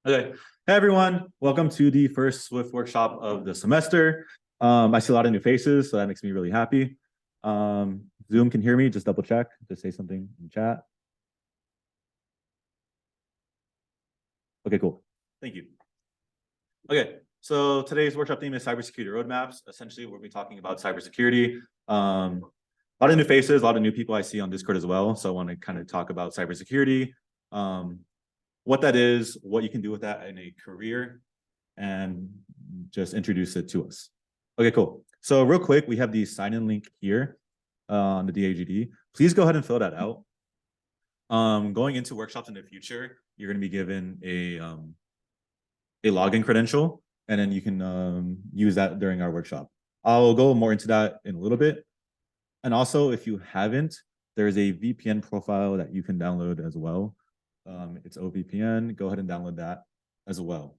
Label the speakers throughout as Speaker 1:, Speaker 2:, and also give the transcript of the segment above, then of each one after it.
Speaker 1: Okay. Hey, everyone. Welcome to the first Swift workshop of the semester. I see a lot of new faces, so that makes me really happy. Zoom can hear me. Just double check. Just say something in chat. Okay, cool. Thank you. Okay, so today's workshop theme is cybersecurity roadmaps. Essentially, we'll be talking about cybersecurity. A lot of new faces, a lot of new people I see on Discord as well. So I want to kind of talk about cybersecurity. What that is, what you can do with that in a career, and just introduce it to us. Okay, cool. So real quick, we have the sign-in link here on the DAGD. Please go ahead and fill that out. Going into workshops in the future, you're going to be given a login credential, and then you can use that during our workshop. I'll go more into that in a little bit. And also, if you haven't, there's a VPN profile that you can download as well. It's OVPN. Go ahead and download that as well.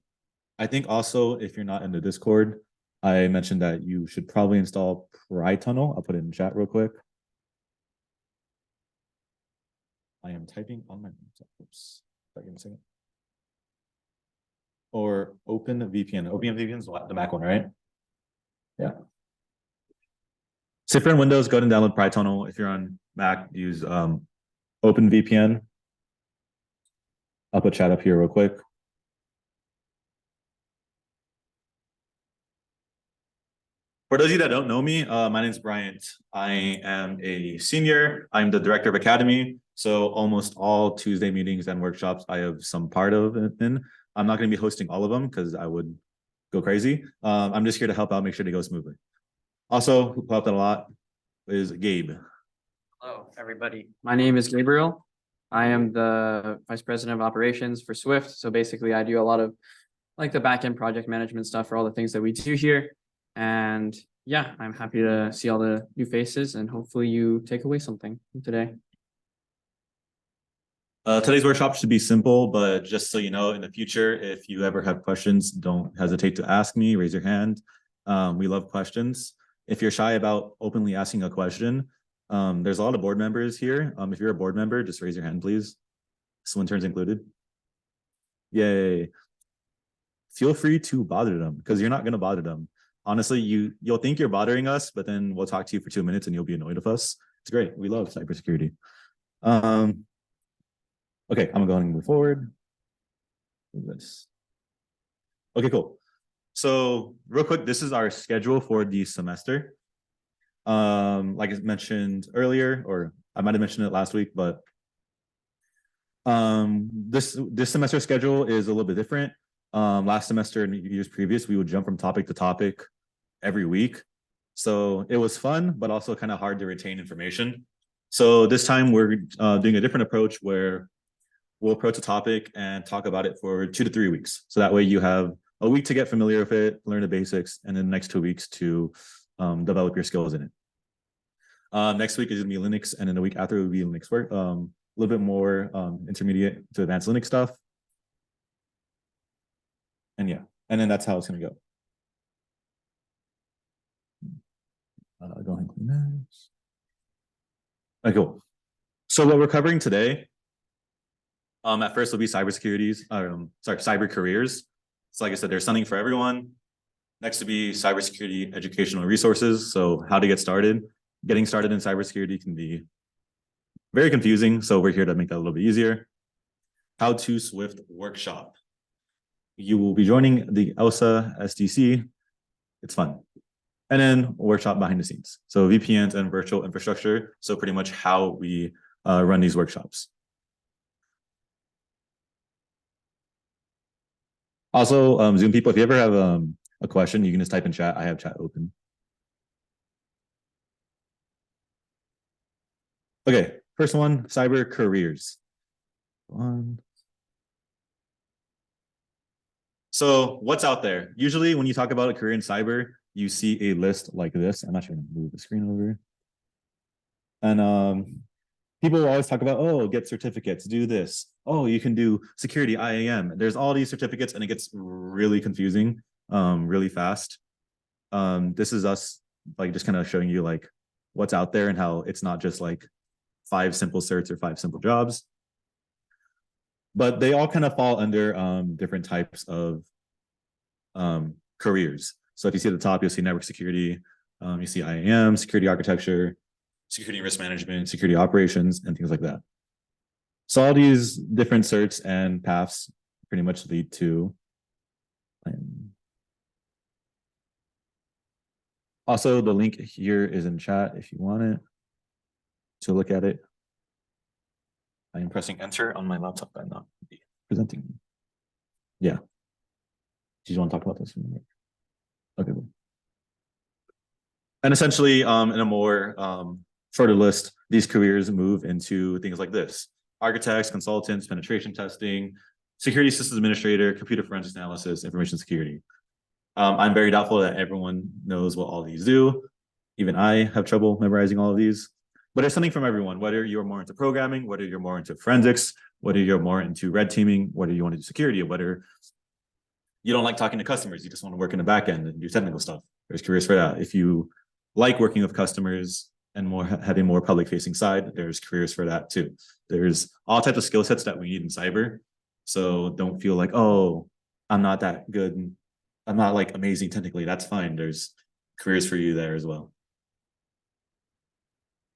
Speaker 1: I think also, if you're not in the Discord, I mentioned that you should probably install Pritunl. I'll put it in chat real quick. I am typing on my laptop. Oops. Give me a second. Or OpenVPN. OpenVPN is the Mac one, right? Yeah. So if you're on Windows, go ahead and download Pritunl. If you're on Mac, use OpenVPN. I'll put chat up here real quick. For those of you that don't know me, my name is Bryant. I am a senior. I'm the director of academy. So almost all Tuesday meetings and workshops I have some part of in. I'm not going to be hosting all of them because I would go crazy. I'm just here to help out, make sure they go smoothly. Also, who helped out a lot is Gabe.
Speaker 2: Hello, everybody. My name is Gabriel. I am the Vice President of Operations for Swift. So basically, I do a lot of like the backend project management stuff for all the things that we do here. And yeah, I'm happy to see all the new faces and hopefully you take away something from today.
Speaker 1: Today's workshop should be simple, but just so you know, in the future, if you ever have questions, don't hesitate to ask me, raise your hand. We love questions. If you're shy about openly asking a question, there's a lot of board members here. If you're a board member, just raise your hand, please. Swinterns included. Yay. Feel free to bother them because you're not going to bother them. Honestly, you'll think you're bothering us, but then we'll talk to you for 2 minutes and you'll be annoyed with us. It's great. We love cybersecurity. Okay, I'm going to move forward. This. Okay, cool. So real quick, this is our schedule for the semester. Like I mentioned earlier, or I might have mentioned it last week, but this semester schedule is a little bit different. Last semester and years previous, we would jump from topic to topic every week. So it was fun, but also kind of hard to retain information. So this time we're doing a different approach where we'll approach a topic and talk about it for 2 to 3 weeks. So that way you have a week to get familiar with it, learn the basics, and then the next 2 weeks to develop your skills in it. Next week is going to be Linux, and then the week after will be Linux work, a little bit more intermediate to advanced Linux stuff. And yeah, and then that's how it's going to go. Go ahead and clean this. Okay, cool. So what we're covering today, at first will be cyber careers. So like I said, there's something for everyone. Next will be cybersecurity educational resources. So how to get started. Getting started in cybersecurity can be very confusing. So we're here to make that a little bit easier. How to Swift workshop. You will be joining the ELSA SDC. It's fun. And then workshop behind the scenes. So VPNs and virtual infrastructure. So pretty much how we run these workshops. Also, Zoom people, if you ever have a question, you can just type in chat. I have chat open. Okay, first one, cyber careers. So what's out there? Usually when you talk about a career in cyber, you see a list like this. I'm not sure to move the screen over. And people always talk about, oh, get certificates, do this. Oh, you can do security, IAM. There's all these certificates and it gets really confusing really fast. This is us like just kind of showing you like what's out there and how it's not just like 5 simple certs or 5 simple jobs. but they all kind of fall under different types of careers. So if you see at the top, you'll see network security, you see IAM, security architecture, security risk management, security operations, and things like that. So all these different certs and paths pretty much lead to. Also, the link here is in chat if you want it to look at it. I am pressing enter on my laptop. I'm not presenting. Yeah. Do you want to talk about this? Okay. And essentially, in a more shorter list, these careers move into things like this: architects, consultants, penetration testing, security systems administrator, computer forensics analysis, information security. I'm very doubtful that everyone knows what all these do. Even I have trouble memorizing all of these, but there's something from everyone, whether you're more into programming, whether you're more into forensics, whether you're more into red teaming, whether you want to do security, whether you don't like talking to customers, you just want to work in the back end and do technical stuff. There's careers for that. If you like working with customers and more having more public facing side, there's careers for that too. There's all types of skill sets that we need in cyber. So don't feel like, oh, I'm not that good. I'm not like amazing technically. That's fine. There's careers for you there as well.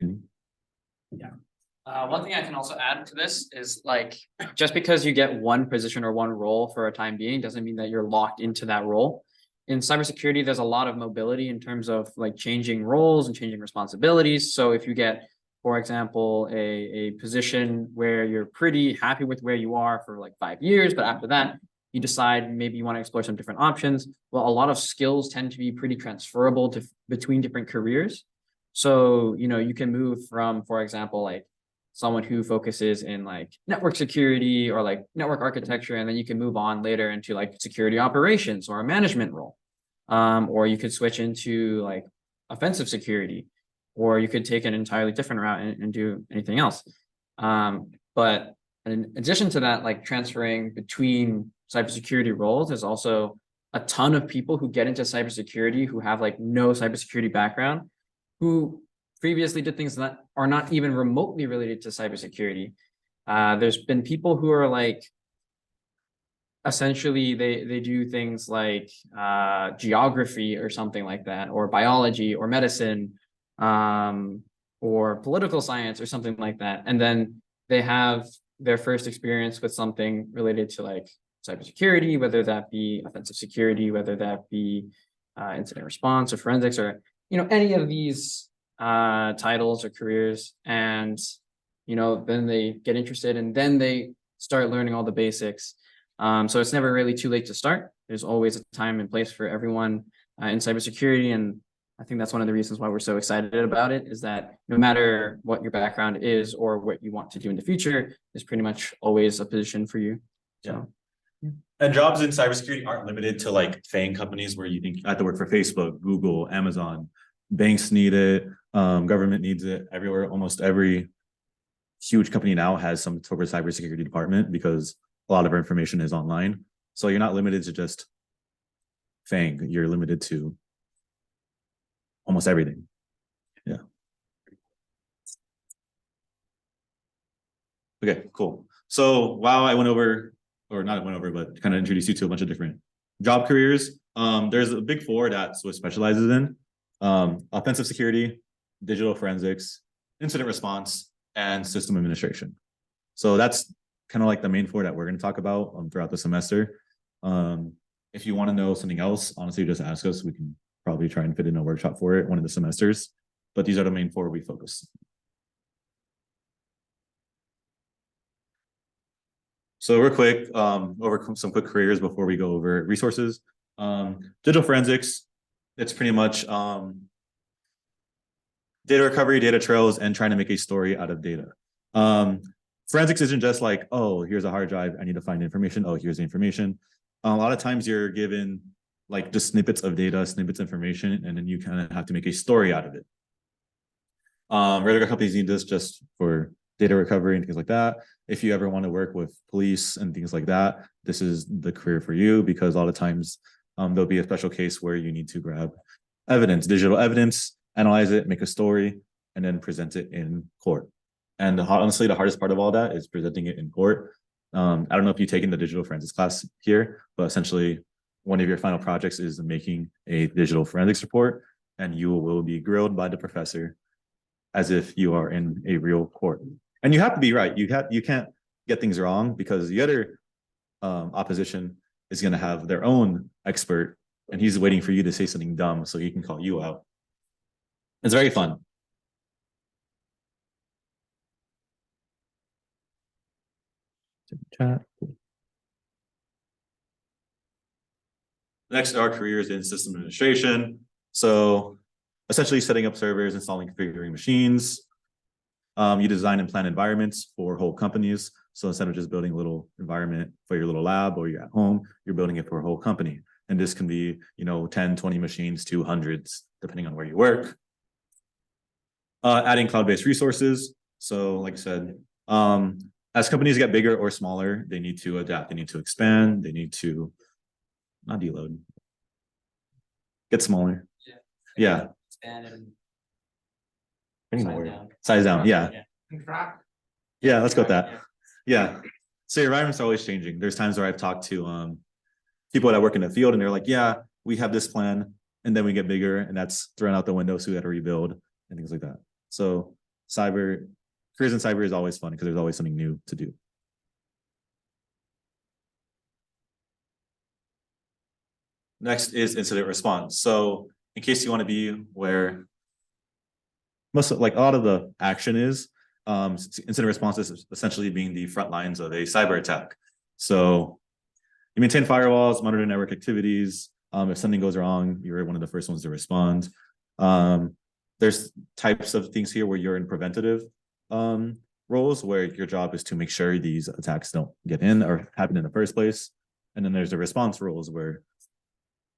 Speaker 2: Yeah. One thing I can also add to this is like, just because you get one position or one role for a time being doesn't mean that you're locked into that role. In cybersecurity, there's a lot of mobility in terms of like changing roles and changing responsibilities. So if you get, for example, a position where you're pretty happy with where you are for like 5 years, but after that, you decide maybe you want to explore some different options. Well, a lot of skills tend to be pretty transferable to between different careers. So, you know, you can move from, for example, like someone who focuses in like network security or like network architecture, and then you can move on later into like security operations or a management role. Or you could switch into like offensive security, or you could take an entirely different route and do anything else. But in addition to that, like transferring between cybersecurity roles, there's also a ton of people who get into cybersecurity who have like no cybersecurity background, who previously did things that are not even remotely related to cybersecurity. There's been people who are like, essentially they do things like geography or something like that, or biology or medicine, or political science or something like that. And then they have their first experience with something related to like cybersecurity, whether that be offensive security, whether that be incident response or forensics, or, you know, any of these titles or careers. And, you know, then they get interested and then they start learning all the basics. So it's never really too late to start. There's always a time and place for everyone in cybersecurity. And I think that's one of the reasons why we're so excited about it, is that no matter what your background is or what you want to do in the future, there's pretty much always a position for you. So,
Speaker 1: yeah. And jobs in cybersecurity aren't limited to like FANG companies where you think you have to work for Facebook, Google, Amazon. Banks need it, government needs it. Everywhere, almost every huge company now has some sort of cybersecurity department because a lot of our information is online. So you're not limited to just FANG. You're limited to almost everything. Yeah. Okay, cool. So while I went over, or not went over, but kind of introduced you to a bunch of different job careers, there's a big four that Swiss specializes in: offensive security, digital forensics, incident response, and system administration. So that's kind of like the main four that we're going to talk about throughout the semester. If you want to know something else, honestly, just ask us. We can probably try and fit in a workshop for it one of the semesters, but these are the main four we focus. So real quick, over some quick careers before we go over resources. Digital forensics, it's pretty much data recovery, data trails, and trying to make a story out of data. Forensics isn't just like, oh, here's a hard drive, I need to find information. Oh, here's the information. A lot of times you're given like just snippets of data, snippets of information, and then you kind of have to make a story out of it. Regular companies need this just for data recovery and things like that. If you ever want to work with police and things like that, this is the career for you, because a lot of times there'll be a special case where you need to grab evidence, digital evidence, analyze it, make a story, and then present it in court. And honestly, the hardest part of all that is presenting it in court. I don't know if you've taken the digital forensics class here, but essentially one of your final projects is making a digital forensics report, and you will be grilled by the professor as if you are in a real court. And you have to be right. You can't get things wrong, because the other opposition is going to have their own expert, and he's waiting for you to say something dumb so he can call you out. It's very fun. Chat. Next are careers in system administration. So essentially setting up servers, installing configuring machines. You design and plan environments for whole companies. So instead of just building a little environment for your little lab or you're at home, you're building it for a whole company. And this can be, 10, 20 machines to hundreds, depending on where you work. Adding cloud-based resources. So like I said, as companies get bigger or smaller, they need to adapt, they need to expand, they need to not deload, get smaller. Yeah. Size down. Yeah. Yeah, let's go with that. Yeah. So your environments are always changing. There's times where I've talked to people that work in the field, and they're like, yeah, we have this plan, and then we get bigger, and that's thrown out the window, so we got to rebuild and things like that. So careers in cyber is always fun because there's always something new to do. Next is incident response. So in case you want to be where most of, like, a lot of the action is, incident response is essentially being the front lines of a cyber attack. So you maintain firewalls, monitor network activities. If something goes wrong, you're one of the first ones to respond. There's types of things here where you're in preventative roles, where your job is to make sure these attacks don't get in or happen in the first place. And then there's the response roles where,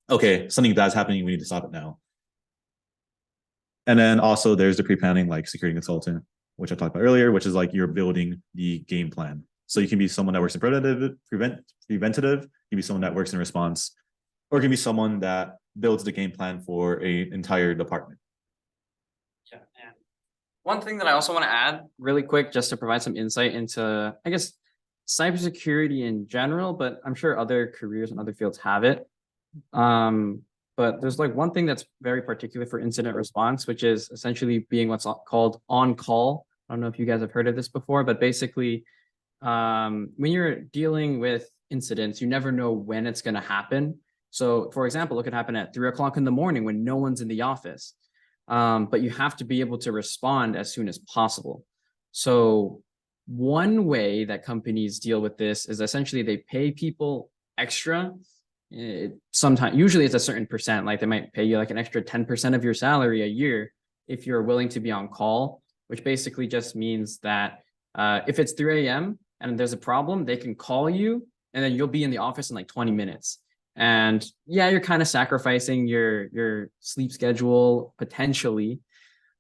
Speaker 1: okay, something bad's happening, we need to stop it now. And then also there's the pre-planning, like security consultant, which I talked about earlier, which is like you're building the game plan. So you can be someone that works in preventative, you can be someone that works in response, or it can be someone that builds the game plan for an entire department.
Speaker 2: Yeah. And one thing that I also want to add really quick, just to provide some insight into, I guess, cybersecurity in general, but I'm sure other careers and other fields have it. But there's like one thing that's very particular for incident response, which is essentially being what's called on call. I don't know if you guys have heard of this before, but basically, when you're dealing with incidents, you never know when it's going to happen. So for example, it could happen at 3 o'clock in the morning when no one's in the office. But you have to be able to respond as soon as possible. So one way that companies deal with this is essentially they pay people extra. Sometimes, usually it's a certain percent, like they might pay you like an extra 10% of your salary a year if you're willing to be on call, which basically just means that if it's 3 a.m. and there's a problem, they can call you and then you'll be in the office in like 20 minutes. And yeah, you're kind of sacrificing your sleep schedule potentially.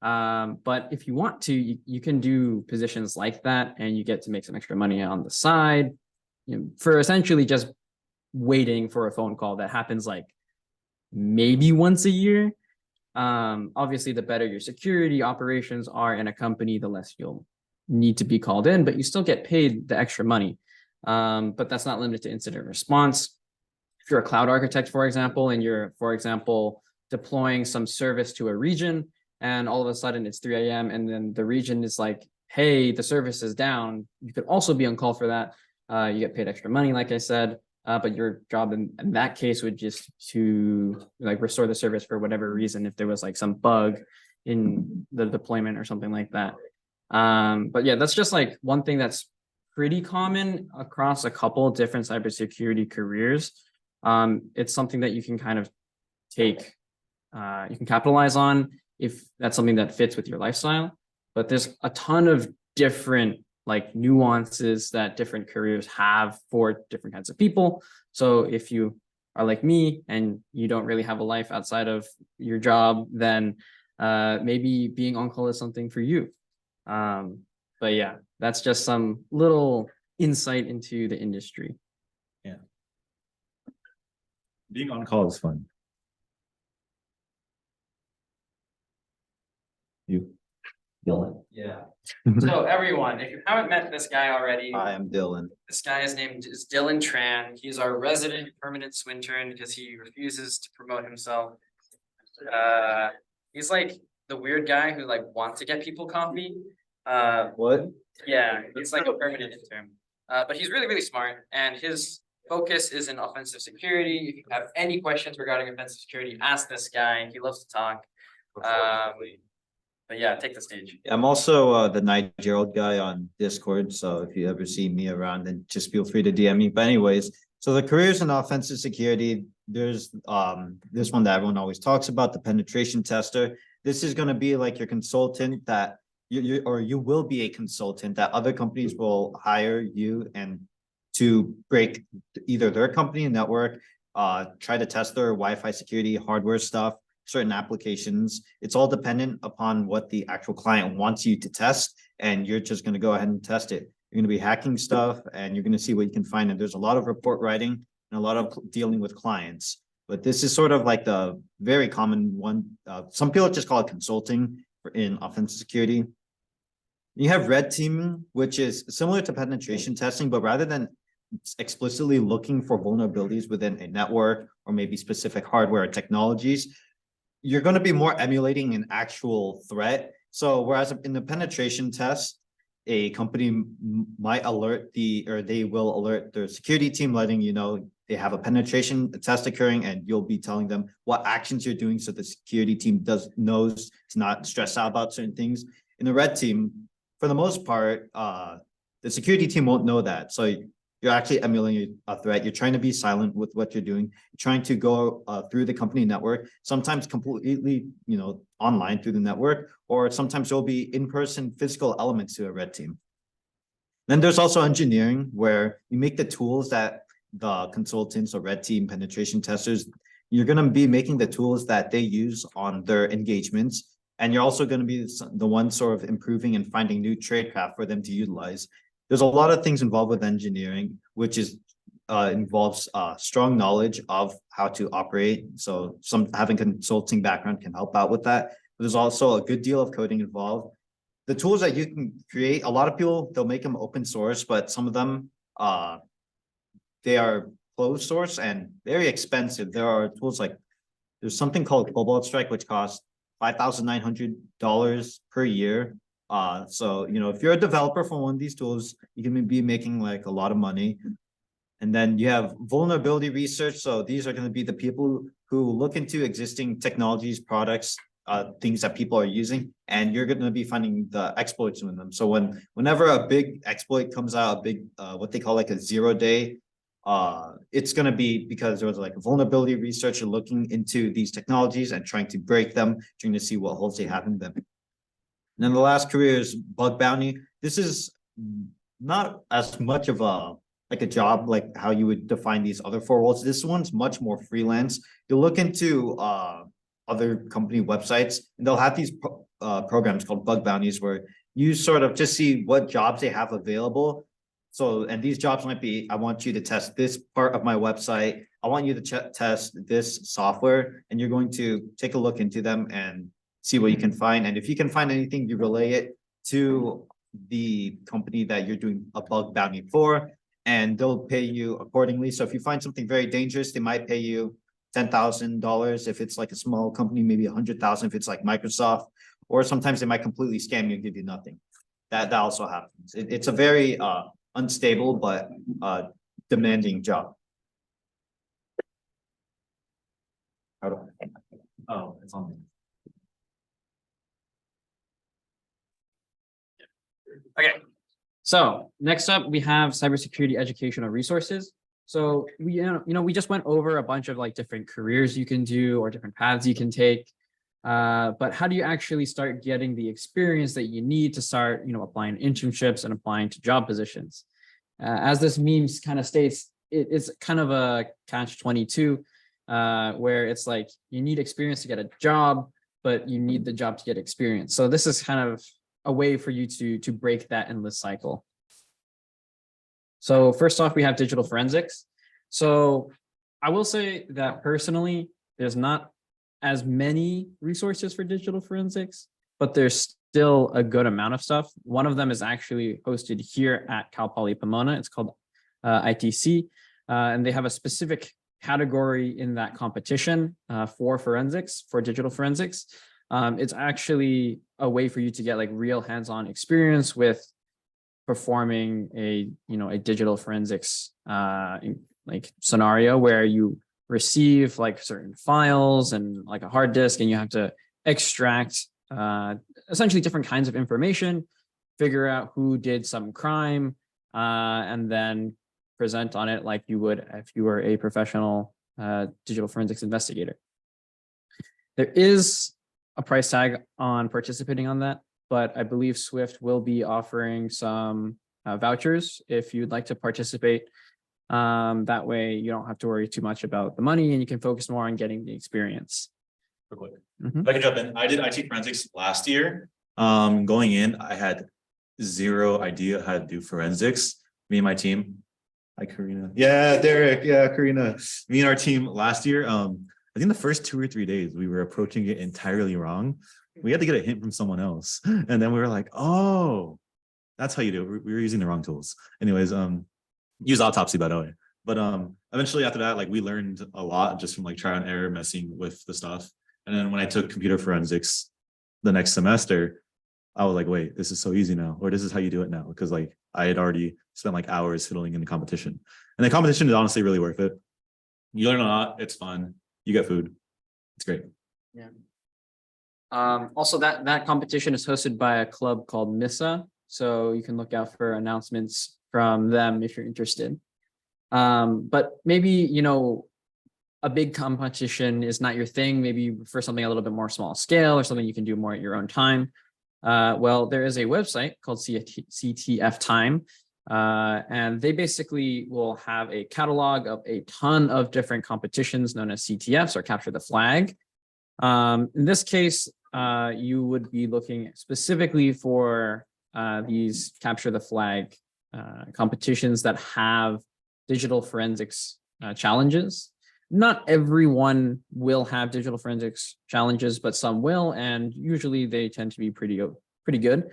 Speaker 2: But if you want to, you can do positions like that and you get to make some extra money on the side, for essentially just waiting for a phone call that happens like maybe once a year. Obviously, the better your security operations are in a company, the less you'll need to be called in, but you still get paid the extra money. But that's not limited to incident response. If you're a cloud architect, for example, and you're, for example, deploying some service to a region, and all of a sudden it's 3 a.m. and then the region is like, hey, the service is down. You could also be on call for that. You get paid extra money, like I said. But your job in that case would just to like restore the service for whatever reason, if there was like some bug in the deployment or something like that. But yeah, that's just like one thing that's pretty common across a couple of different cybersecurity careers. It's something that you can kind of take, you can capitalize on if that's something that fits with your lifestyle. But there's a ton of different like nuances that different careers have for different kinds of people. So if you are like me and you don't really have a life outside of your job, then maybe being on call is something for you. But yeah, that's just some little insight into the industry.
Speaker 1: Yeah. Being on call is fun. You?
Speaker 2: Yeah. So everyone, if you haven't met this guy already,
Speaker 3: I am Dylan.
Speaker 2: this guy's name is Dylan Tran. He's our resident permanent swintern because he refuses to promote himself. He's like the weird guy who like wants to get people coffee.
Speaker 3: What?
Speaker 2: Yeah, it's like a permanent intern. But he's really, really smart and his focus is in offensive security. If you have any questions regarding offensive security, ask this guy. He loves to talk. But yeah, take the stage.
Speaker 3: I'm also the 9-year-old guy on Discord. So if you ever see me around, then just feel free to DM me. But anyways, so the careers in offensive security, there's this one that everyone always talks about, the penetration tester. This is going to be like your consultant that you will be a consultant that other companies will hire you and to break either their company network, try to test their Wi-Fi security, hardware stuff, certain applications. It's all dependent upon what the actual client wants you to test, and you're just going to go ahead and test it. You're going to be hacking stuff, and you're going to see what you can find. And there's a lot of report writing and a lot of dealing with clients. But this is sort of like the very common one. Some people just call it consulting in offensive security. You have red teaming, which is similar to penetration testing, but rather than explicitly looking for vulnerabilities within a network or maybe specific hardware or technologies, you're going to be more emulating an actual threat. So whereas in the penetration test, a company might they will alert their security team, letting you know they have a penetration test occurring, and you'll be telling them what actions you're doing so the security team knows to not stress out about certain things. In the red team, for the most part, the security team won't know that. So you're actually emulating a threat. You're trying to be silent with what you're doing. You're trying to go through the company network, sometimes completely, online through the network, or sometimes there'll be in-person physical elements to a red team. Then there's also engineering, where you make the tools that the consultants or red team penetration testers, you're going to be making the tools that they use on their engagements. And you're also going to be the one sort of improving and finding new tradecraft for them to utilize. There's a lot of things involved with engineering, which involves strong knowledge of how to operate. So having consulting background can help out with that. But there's also a good deal of coding involved. The tools that you can create, a lot of people, they'll make them open source, but some of them, they are closed source and very expensive. There are tools like, there's something called Cobalt Strike, which costs $5,900 per year. So, if you're a developer for one of these tools, you can be making like a lot of money. And then you have vulnerability research. So these are going to be the people who look into existing technologies, products, things that people are using, and you're going to be finding the exploits in them. So whenever a big exploit comes out, a big, what they call like a 0-day, it's going to be because there was like a vulnerability researcher looking into these technologies and trying to break them, trying to see what holes they have in them. And then the last career is bug bounty. This is not as much of a job like how you would define these other 4 roles. This one's much more freelance. You'll look into other company websites, and they'll have these programs called bug bounties where you sort of just see what jobs they have available. So, and these jobs might be, I want you to test this part of my website. I want you to test this software, and you're going to take a look into them and see what you can find. And if you can find anything, you relay it to the company that you're doing a bug bounty for, and they'll pay you accordingly. So if you find something very dangerous, they might pay you $10,000. If it's like a small company, maybe $100,000 if it's like Microsoft, or sometimes they might completely scam you and give you nothing. That also happens. It's a very unstable but demanding job.
Speaker 1: Oh, it's on me.
Speaker 2: Okay, so next up we have cybersecurity educational resources. So we just went over a bunch of like different careers you can do or different paths you can take. But how do you actually start getting the experience that you need to start, applying internships and applying to job positions? As this meme kind of states, it's kind of a catch-22, where it's like you need experience to get a job, but you need the job to get experience. So this is kind of a way for you to break that endless cycle. So first off, we have digital forensics. So I will say that personally, there's not as many resources for digital forensics, but there's still a good amount of stuff. One of them is actually hosted here at Cal Poly Pomona. It's called ITC, and they have a specific category in that competition for forensics, for digital forensics. It's actually a way for you to get like real hands-on experience with performing a digital forensics like scenario where you receive like certain files and like a hard disk, and you have to extract essentially different kinds of information, figure out who did some crime, and then present on it like you would if you were a professional digital forensics investigator. There is a price tag on participating on that, but I believe Swift will be offering some vouchers if you'd like to participate. That way you don't have to worry too much about the money and you can focus more on getting the experience.
Speaker 1: Real quick.
Speaker 2: Mhm.
Speaker 1: If I can jump in, I did IT forensics last year. Going in, I had zero idea how to do forensics. Me and my team. Hi, Karina. Yeah, Derek. Yeah, Karina. Me and our team last year. I think the first 2 or 3 days we were approaching it entirely wrong. We had to get a hint from someone else, and then we were like, "Oh, that's how you do it." We were using the wrong tools. Anyways, use autopsy by the way. But eventually after that, like we learned a lot just from like trial and error messing with the stuff. And then when I took computer forensics the next semester, I was like, wait, this is so easy now, or this is how you do it now. Because like I had already spent like hours fiddling in the competition. And the competition is honestly really worth it. You learn a lot, it's fun, you get food. It's great.
Speaker 2: Yeah. Also that competition is hosted by a club called MISA. So you can look out for announcements from them if you're interested. But maybe, a big competition is not your thing. Maybe you prefer something a little bit more small scale or something you can do more at your own time. Well, there is a website called CTF Time, and they basically will have a catalog of a ton of different competitions known as CTFs, or Capture the Flag. In this case, you would be looking specifically for these Capture the Flag competitions that have digital forensics challenges. Not everyone will have digital forensics challenges, but some will, and usually they tend to be pretty good.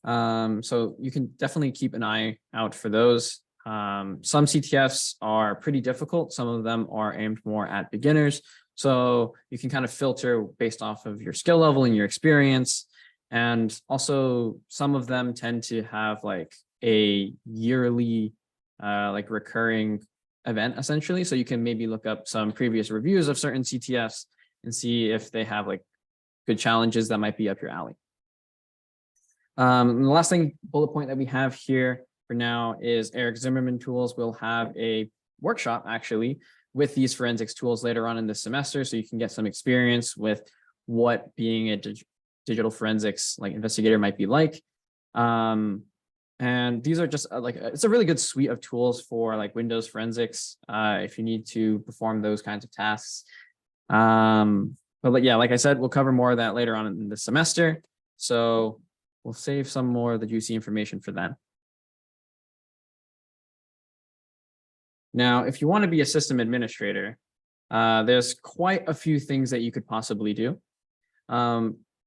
Speaker 2: So you can definitely keep an eye out for those. Some CTFs are pretty difficult. Some of them are aimed more at beginners. So you can kind of filter based off of your skill level and your experience. And also some of them tend to have like a yearly like recurring event essentially. So you can maybe look up some previous reviews of certain CTFs and see if they have like good challenges that might be up your alley. And the last bullet point that we have here for now is Eric Zimmerman Tools will have a workshop actually with these forensics tools later on in the semester. So you can get some experience with what being a digital forensics like investigator might be like. And these are just it's a really good suite of tools for like Windows forensics if you need to perform those kinds of tasks. But yeah, like I said, we'll cover more of that later on in the semester. So we'll save some more of the juicy information for then. Now, if you want to be a system administrator, there's quite a few things that you could possibly do.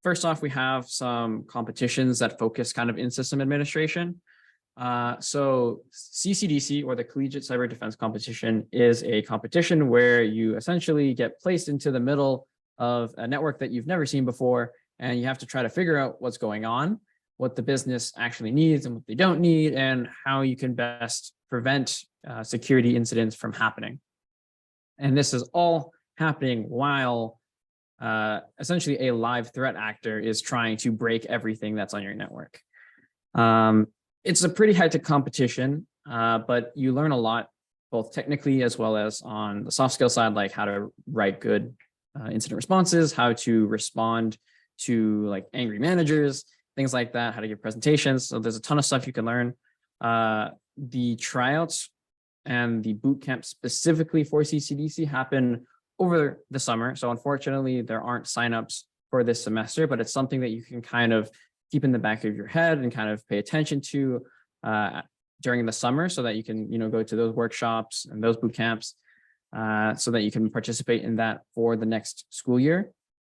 Speaker 2: First off, we have some competitions that focus kind of in system administration. So CCDC, or the Collegiate Cyber Defense Competition, is a competition where you essentially get placed into the middle of a network that you've never seen before, and you have to try to figure out what's going on, what the business actually needs and what they don't need, and how you can best prevent security incidents from happening. And this is all happening while essentially a live threat actor is trying to break everything that's on your network. It's a pretty high-tech competition, but you learn a lot, both technically as well as on the soft skill side, like how to write good incident responses, how to respond to like angry managers, things like that, how to give presentations. So there's a ton of stuff you can learn. The tryouts and the boot camp specifically for CCDC happen over the summer. So unfortunately, there aren't signups for this semester, but it's something that you can kind of keep in the back of your head and kind of pay attention to during the summer so that you can, go to those workshops and those boot camps so that you can participate in that for the next school year.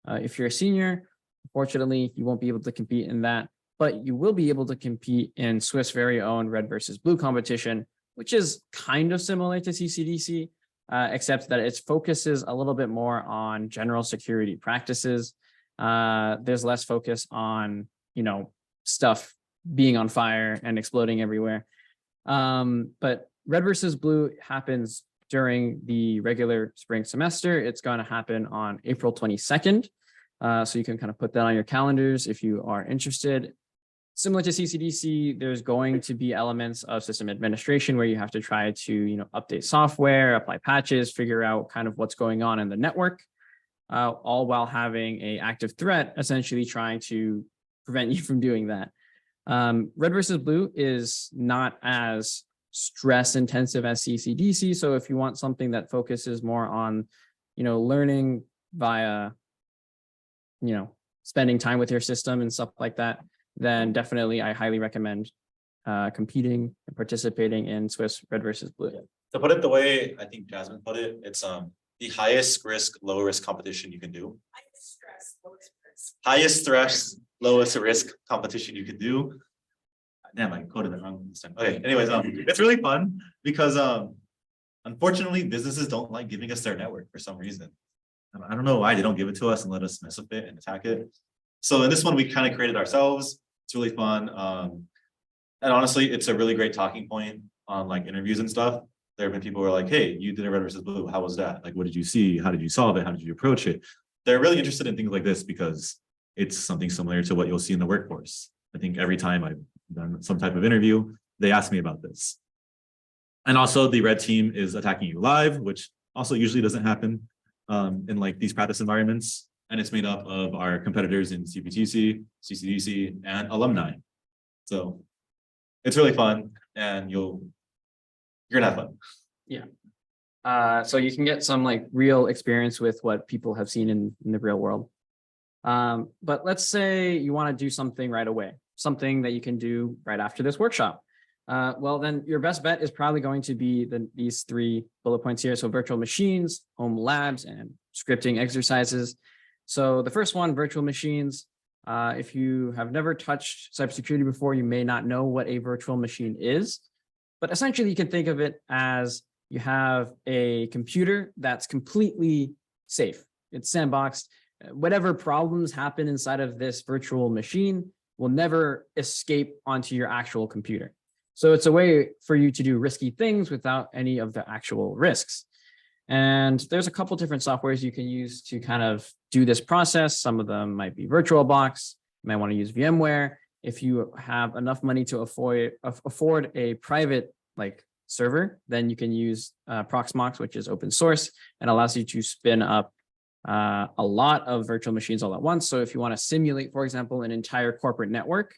Speaker 2: If you're a senior, Unfortunately, you won't be able to compete in that, but you will be able to compete in Swift's very own red versus blue competition, which is kind of similar to CCDC, except that it focuses a little bit more on general security practices. There's less focus on, stuff being on fire and exploding everywhere. But red versus blue happens during the regular spring semester. It's going to happen on April 22nd. So you can kind of put that on your calendars if you are interested. Similar to CCDC, there's going to be elements of system administration where you have to try to, update software, apply patches, figure out kind of what's going on in the network, all while having an active threat, essentially trying to prevent you from doing that. Red versus blue is not as stress intensive as CCDC. So if you want something that focuses more on, learning via, spending time with your system and stuff like that, then definitely I highly recommend competing and participating in Swiss red versus blue.
Speaker 1: To put it the way I think Jasmine put it, it's the highest risk, low risk competition you can do. Highest stress, lowest risk competition you could do. Damn, I quoted it wrong this time. Okay, anyways, it's really fun because unfortunately businesses don't like giving us their network for some reason. I don't know why they don't give it to us and let us mess with it and attack it. So in this one, we kind of created ourselves. It's really fun. And honestly, it's a really great talking point on like interviews and stuff. There have been people who are like, hey, you did a red versus blue. How was that? Like, what did you see? How did you solve it? How did you approach it? They're really interested in things like this because it's something similar to what you'll see in the workforce. I think every time I've done some type of interview, they ask me about this. And also the red team is attacking you live, which also usually doesn't happen in like these practice environments. And it's made up of our competitors in CPTC, CCDC, and alumni. So it's really fun and you're gonna have fun.
Speaker 2: Yeah. So you can get some like real experience with what people have seen in the real world. But let's say you want to do something right away, something that you can do right after this workshop. Well, then your best bet is probably going to be these 3 bullet points here. So virtual machines, home labs, and scripting exercises. So the first one, virtual machines. If you have never touched cybersecurity before, you may not know what a virtual machine is. But essentially, you can think of it as you have a computer that's completely safe. It's sandboxed. Whatever problems happen inside of this virtual machine will never escape onto your actual computer. So it's a way for you to do risky things without any of the actual risks. And there's a couple different softwares you can use to kind of do this process. Some of them might be VirtualBox. You might want to use VMware. If you have enough money to afford a private like server, then you can use Proxmox, which is open source and allows you to spin up a lot of virtual machines all at once. So if you want to simulate, for example, an entire corporate network,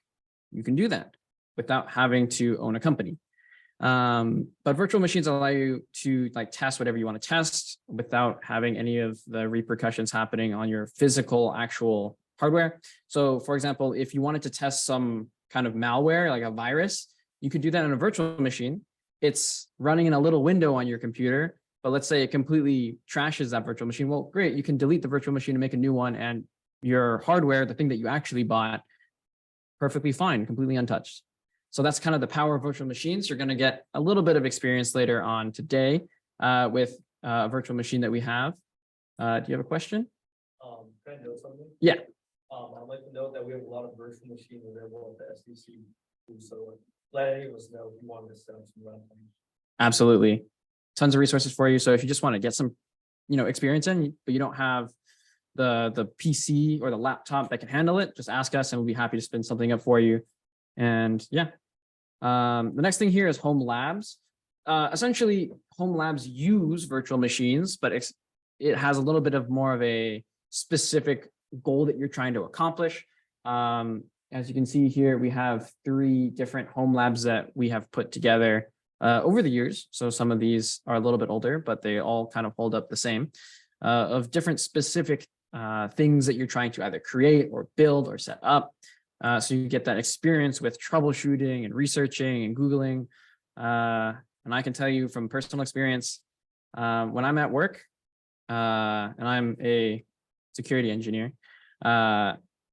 Speaker 2: you can do that without having to own a company. But virtual machines allow you to like test whatever you want to test without having any of the repercussions happening on your physical actual hardware. So for example, if you wanted to test some kind of malware, like a virus, you could do that on a virtual machine. It's running in a little window on your computer, but let's say it completely trashes that virtual machine. Well, great, you can delete the virtual machine and make a new one, and your hardware, the thing that you actually bought, perfectly fine, completely untouched. So that's kind of the power of virtual machines. You're going to get a little bit of experience later on today with a virtual machine that we have. Do you have a question?
Speaker 4: Can I know something?
Speaker 2: Yeah.
Speaker 4: I'd like to know that we have a lot of virtual machines available at the SDC. So let any of us know if you want to set up some runtime.
Speaker 2: Absolutely. Tons of resources for you. So if you just want to get some, experience in, but you don't have the PC or the laptop that can handle it, just ask us and we'll be happy to spin something up for you. And yeah, the next thing here is home labs. Essentially, home labs use virtual machines, but it has a little bit of more of a specific goal that you're trying to accomplish. As you can see here, we have 3 different home labs that we have put together over the years. So some of these are a little bit older, but they all kind of hold up the same of different specific things that you're trying to either create or build or set up. So you get that experience with troubleshooting and researching and Googling. And I can tell you from personal experience, when I'm at work and I'm a security engineer,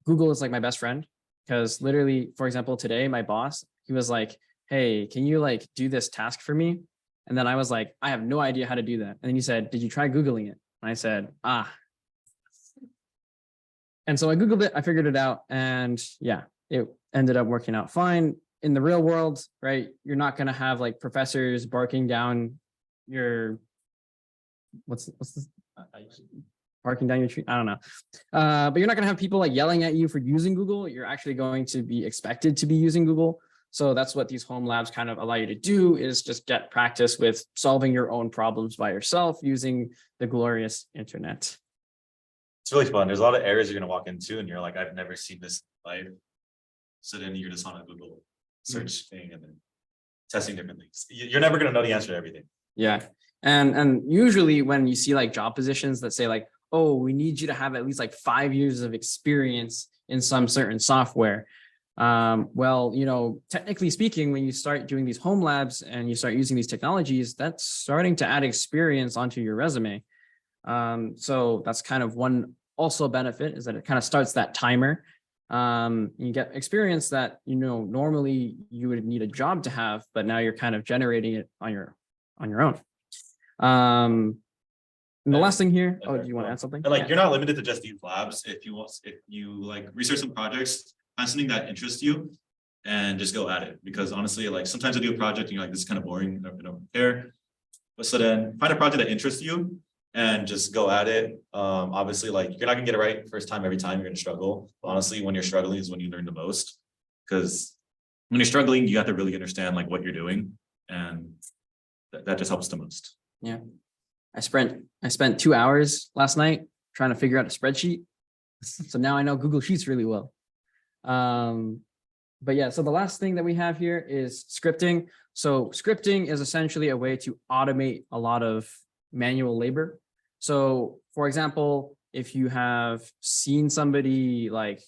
Speaker 2: Google is like my best friend because literally, for example, today my boss, he was like, hey, can you like do this task for me? And then I was like, I have no idea how to do that. And then he said, did you try Googling it? And I said, ah. And so I Googled it, I figured it out, and yeah, it ended up working out fine. In the real world, right? You're not going to have like professors barking down your, what's this? Barking down your tree. I don't know. But you're not going to have people like yelling at you for using Google. You're actually going to be expected to be using Google. So that's what these home labs kind of allow you to do, is just get practice with solving your own problems by yourself using the glorious internet.
Speaker 1: It's really fun. There's a lot of areas you're gonna walk into and you're like, I've never seen this in my life. So then you're just on a Google search thing and then testing different things. You're never gonna know the answer to everything.
Speaker 2: Yeah. And usually when you see like job positions that say like, oh, we need you to have at least like 5 years of experience in some certain software. Well, you know, technically speaking, when you start doing these home labs and you start using these technologies, that's starting to add experience onto your resume. So that's kind of one also benefit, is that it kind of starts that timer. You get experience that, you know, normally you would need a job to have, but now you're kind of generating it on your own. And the last thing here, oh, do you want to add something?
Speaker 1: And like,
Speaker 2: Yeah.
Speaker 1: you're not limited to just these labs. If you like research some projects, find something that interests you and just go at it. Because honestly, like sometimes I do a project and you're like, this is kind of boring, I don't care. But so then find a project that interests you and just go at it. Obviously, like you're not gonna get it right first time, every time you're gonna struggle. But honestly, when you're struggling is when you learn the most. Because when you're struggling, you have to really understand like what you're doing. And that just helps the most.
Speaker 2: Yeah. I spent 2 hours last night trying to figure out a spreadsheet. So now I know Google Sheets really well. But yeah, so the last thing that we have here is scripting. So scripting is essentially a way to automate a lot of manual labor. So for example, if you have seen somebody like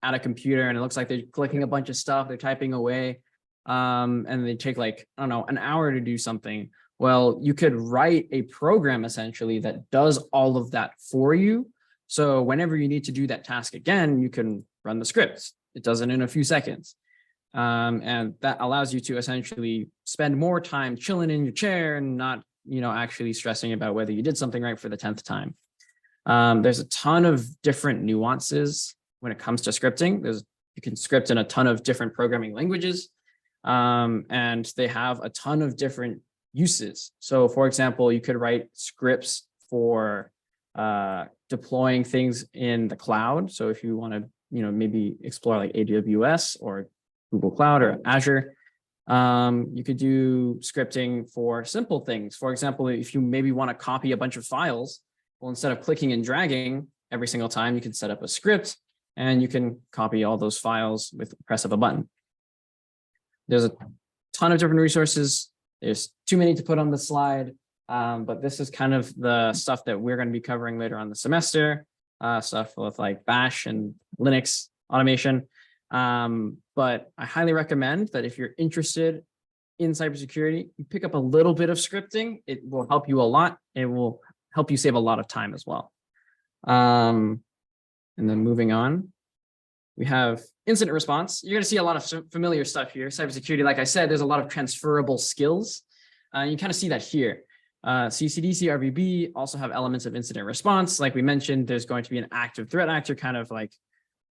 Speaker 2: at a computer and it looks like they're clicking a bunch of stuff, they're typing away, and they take like, I don't know, an hour to do something. Well, you could write a program essentially that does all of that for you. So whenever you need to do that task again, you can run the script. It does it in a few seconds. And that allows you to essentially spend more time chilling in your chair and not, you know, actually stressing about whether you did something right for the 10th time. There's a ton of different nuances when it comes to scripting. You can script in a ton of different programming languages, and they have a ton of different uses. So for example, you could write scripts for deploying things in the cloud. So if you want to, you know, maybe explore like AWS or Google Cloud or Azure, you could do scripting for simple things. For example, if you maybe want to copy a bunch of files, well, instead of clicking and dragging every single time, you can set up a script and you can copy all those files with the press of a button. There's a ton of different resources. There's too many to put on the slide, but this is kind of the stuff that we're going to be covering later on the semester, stuff with like Bash and Linux automation. But I highly recommend that if you're interested in cybersecurity, you pick up a little bit of scripting. It will help you a lot. It will help you save a lot of time as well. And then moving on, we have incident response. You're going to see a lot of familiar stuff here. Cybersecurity, like I said, there's a lot of transferable skills. You kind of see that here. CCDC, RBB also have elements of incident response. Like we mentioned, there's going to be an active threat actor kind of like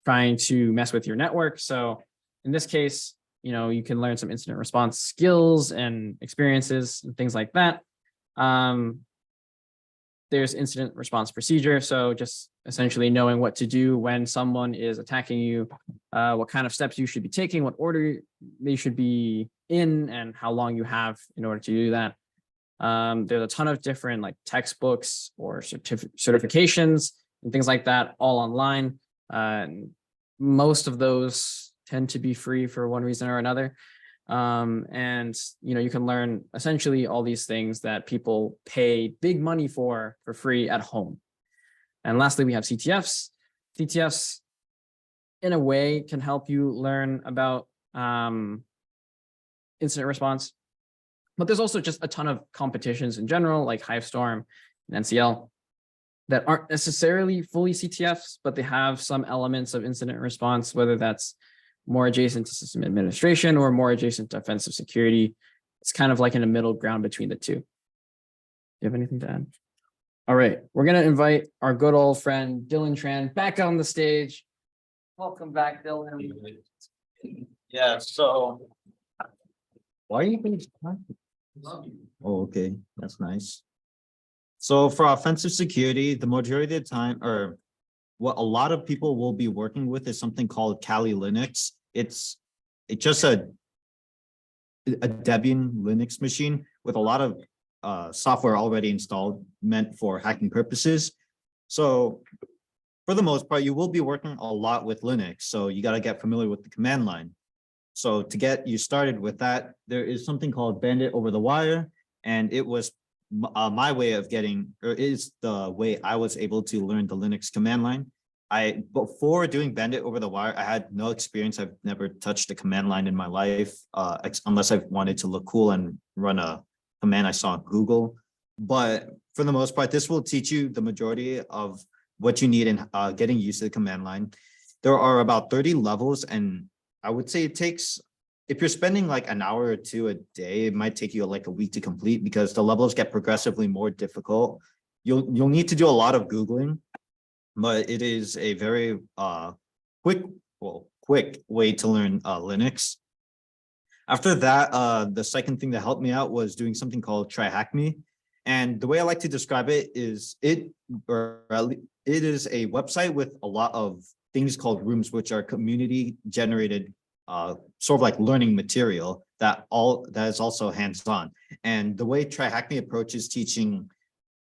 Speaker 2: trying to mess with your network. So in this case, you know, you can learn some incident response skills and experiences and things like that. There's incident response procedure. So just essentially knowing what to do when someone is attacking you, what kind of steps you should be taking, what order they should be in, and how long you have in order to do that. There's a ton of different like textbooks or certifications and things like that, all online. Most of those tend to be free for one reason or another. And, you know, you can learn essentially all these things that people pay big money for free at home. And lastly, we have CTFs. CTFs, in a way, can help you learn about incident response. But there's also just a ton of competitions in general, like Hivestorm and NCL. that aren't necessarily fully CTFs, but they have some elements of incident response, whether that's more adjacent to system administration or more adjacent to offensive security. It's kind of like in a middle ground between the two. Do you have anything to add? All right, we're gonna invite our good old friend Dylan Tran back on the stage. Welcome back, Dylan.
Speaker 3: Yeah, so. Why are you being? Oh, okay, that's nice. So for offensive security, the majority of the time, or what a lot of people will be working with is something called Kali Linux. It's just a Debian Linux machine with a lot of software already installed meant for hacking purposes. So for the most part, you will be working a lot with Linux. So you got to get familiar with the command line. So to get you started with that, there is something called Bandit Over the Wire, and it was my way of getting, or is the way I was able to learn the Linux command line. Before doing Bandit Over the Wire, I had no experience. I've never touched a command line in my life, unless I've wanted to look cool and run a command I saw on Google. But for the most part, this will teach you the majority of what you need in getting used to the command line. There are about 30 levels, and I would say it takes, if you're spending like an hour or two a day, it might take you like a week to complete because the levels get progressively more difficult. You'll need to do a lot of Googling, but it is a very quick way to learn Linux. After that, the second thing that helped me out was doing something called Try Hack Me. And the way I like to describe it is it is a website with a lot of things called rooms, which are community generated sort of like learning material that is also hands-on. And the way Try Hack Me approaches teaching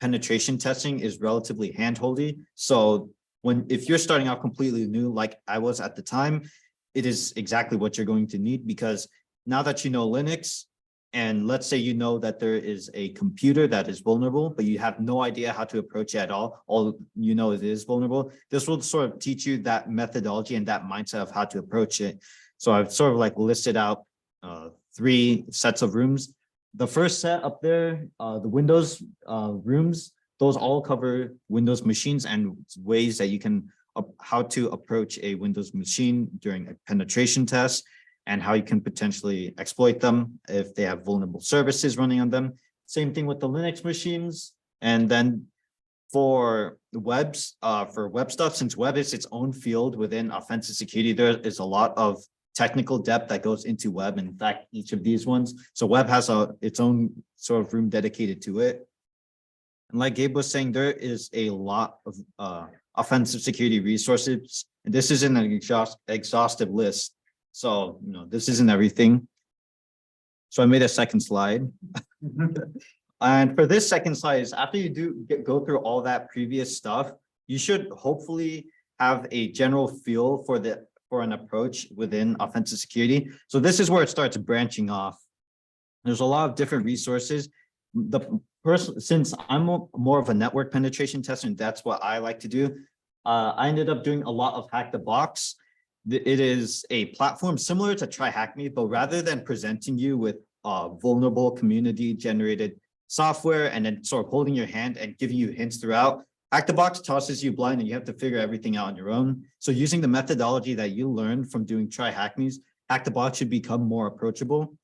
Speaker 3: penetration testing is relatively hand-holdy. So if you're starting out completely new, like I was at the time, it is exactly what you're going to need, because now that you know Linux, and let's say you know that there is a computer that is vulnerable, but you have no idea how to approach it at all you know it is vulnerable, this will sort of teach you that methodology and that mindset of how to approach it. So I've sort of like listed out 3 sets of rooms. The first set up there, the Windows rooms, those all cover Windows machines and ways that you can, how to approach a Windows machine during a penetration test, and how you can potentially exploit them if they have vulnerable services running on them. Same thing with the Linux machines. And then for the for web stuff, since web is its own field within offensive security, there is a lot of technical depth that goes into web. In fact, each of these ones. So web has its own sort of room dedicated to it. And like Gabe was saying, there is a lot of offensive security resources. And this isn't an exhaustive list. So, this isn't everything. So I made a second slide. And for this second slide is after you go through all that previous stuff, you should hopefully have a general feel for an approach within offensive security. So this is where it starts branching off. There's a lot of different resources. Since I'm more of a network penetration tester, and that's what I like to do, I ended up doing a lot of Hack the Box. It is a platform similar to Try Hack Me, but rather than presenting you with vulnerable community generated software and then sort of holding your hand and giving you hints throughout, Hack the Box tosses you blind and you have to figure everything out on your own. So using the methodology that you learned from doing Try Hack Me's, Hack the Box should become more approachable.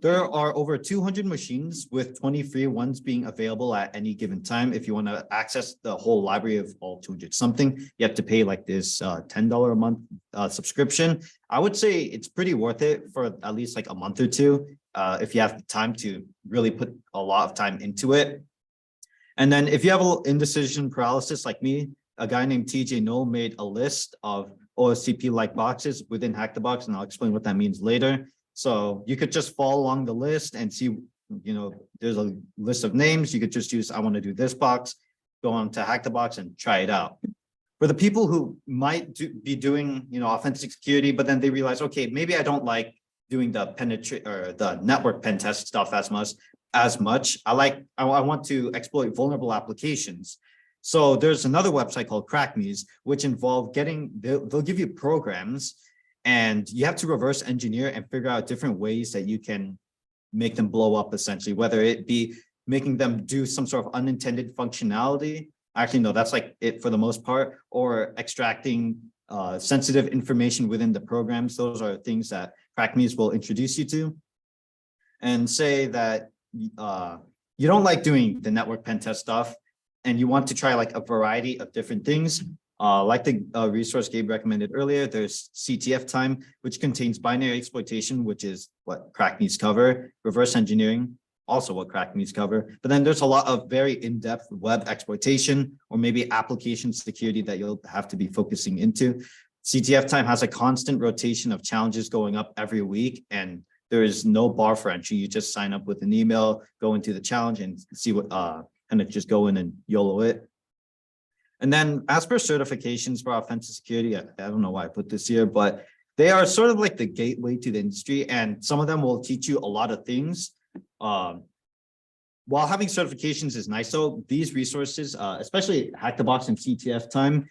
Speaker 3: There are over 200 machines with 20 free ones being available at any given time. If you want to access the whole library of all 200 something, you have to pay like this $10 a month subscription. I would say it's pretty worth it for at least like a month or two if you have the time to really put a lot of time into it. And then if you have a little indecision paralysis like me, a guy named TJ Knoll made a list of OSCP-like boxes within Hack the Box, and I'll explain what that means later. So you could just follow along the list and see, there's a list of names. You could just use, I want to do this box, go on to Hack the Box and try it out. For the people who might be doing, offensive security, but then they realize, okay, maybe I don't like doing the network pen test stuff as much. I want to exploit vulnerable applications. So there's another website called CrackMe's, which involve they'll give you programs, and you have to reverse engineer and figure out different ways that you can make them blow up, essentially, whether it be making them do some sort of unintended functionality. actually, no, that's like it for the most part, or extracting sensitive information within the programs. Those are things that CrackMe's will introduce you to. And say that you don't like doing the network pen test stuff and you want to try like a variety of different things. Like the resource Gabe recommended earlier, there's CTF time, which contains binary exploitation, which is what CrackMe's cover, reverse engineering, also what CrackMe's cover. But then there's a lot of very in-depth web exploitation or maybe application security that you'll have to be focusing into. CTF time has a constant rotation of challenges going up every week, and there is no bar for entry. You just sign up with an email, go into the challenge and see what kind of just go in and YOLO it. And then as per certifications for offensive security, I don't know why I put this here, but they are sort of like the gateway to the industry, and some of them will teach you a lot of things. While having certifications is nice, though, these resources, especially Hack the Box and CTF time,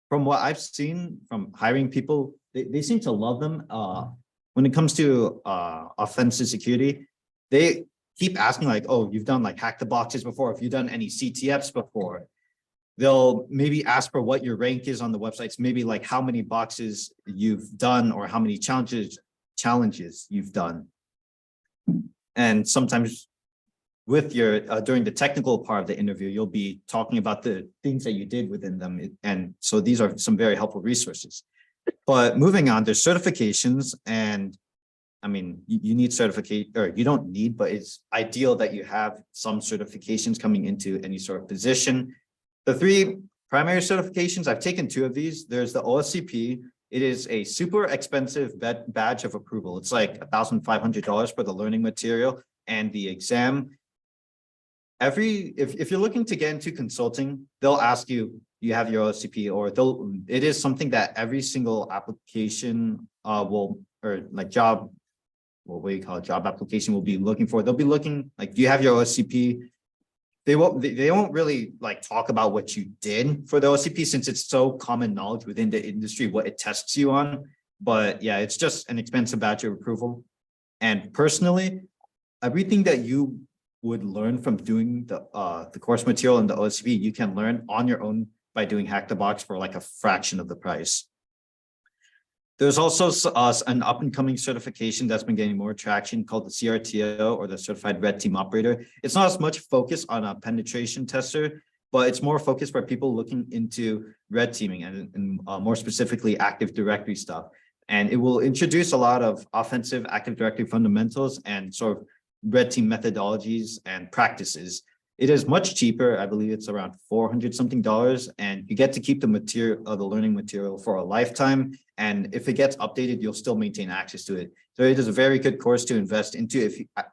Speaker 3: from what I've seen from hiring people, they seem to love them. When it comes to offensive security, they keep asking like, oh, you've done like Hack the Boxes before. Have you done any CTFs before? They'll maybe ask for what your rank is on the websites, maybe like how many boxes you've done or how many challenges you've done. And sometimes with your during the technical part of the interview, you'll be talking about the things that you did within them. And so these are some very helpful resources. But moving on, there's certifications, and I mean, you need certificate, or you don't need, but it's ideal that you have some certifications coming into any sort of position. The three primary certifications, I've taken two of these. There's the OSCP. It is a super expensive badge of approval. It's like $1,500 for the learning material and the exam. If you're looking to get into consulting, they'll ask you, you have your OSCP, or it is something that every single application what do you call it, job application will be looking for. They'll be looking like, do you have your OSCP? They won't really like talk about what you did for the OSCP, since it's so common knowledge within the industry what it tests you on. But yeah, it's just an expensive badge of approval. And personally, everything that you would learn from doing the course material and the OSCP, you can learn on your own by doing Hack the Box for like a fraction of the price. There's also an up and coming certification that's been getting more traction called the CRTO, or the Certified Red Team Operator. It's not as much focused on a penetration tester, but it's more focused for people looking into red teaming and more specifically Active Directory stuff. And it will introduce a lot of offensive Active Directory fundamentals and sort of red team methodologies and practices. It is much cheaper. I believe it's around $400 something, and you get to keep the material, the learning material, for a lifetime. And if it gets updated, you'll still maintain access to it. So it is a very good course to invest into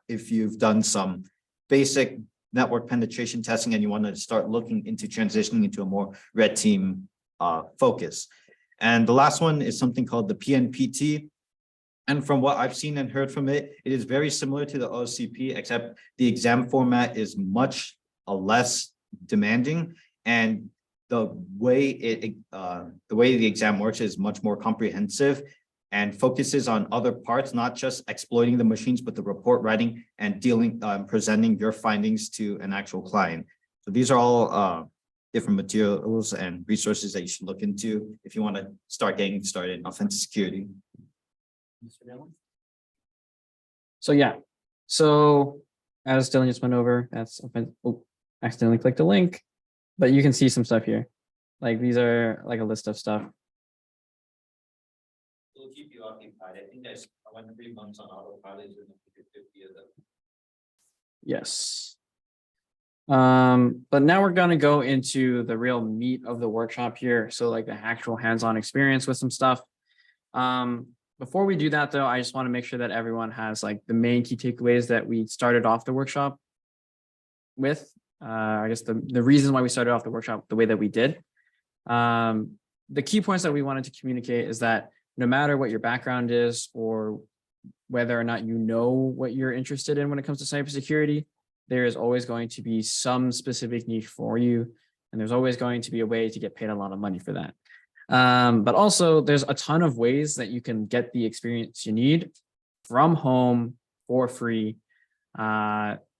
Speaker 3: if you've done some basic network penetration testing and you want to start looking into transitioning into a more red team focus. And the last one is something called the PNPT. And from what I've seen and heard from it, it is very similar to the OCP, except the exam format is much less demanding, and the way the exam works is much more comprehensive and focuses on other parts, not just exploiting the machines, but the report writing and presenting your findings to an actual client. So these are all different materials and resources that you should look into if you want to start getting started in offensive security.
Speaker 2: So yeah, so as Dylan just went over, accidentally clicked a link, but you can see some stuff here. Like these are like a list of stuff.
Speaker 3: It'll keep you occupied. I think I went 3 months on autopilot and 50 of them.
Speaker 2: Yes. But now we're going to go into the real meat of the workshop here. So like the actual hands-on experience with some stuff. Before we do that though, I just want to make sure that everyone has like the main key takeaways that we started off the workshop with. I guess the reason why we started off the workshop the way that we did. The key points that we wanted to communicate is that no matter what your background is or whether or not you know what you're interested in when it comes to cybersecurity, there is always going to be some specific niche for you. And there's always going to be a way to get paid a lot of money for that. But also there's a ton of ways that you can get the experience you need from home for free.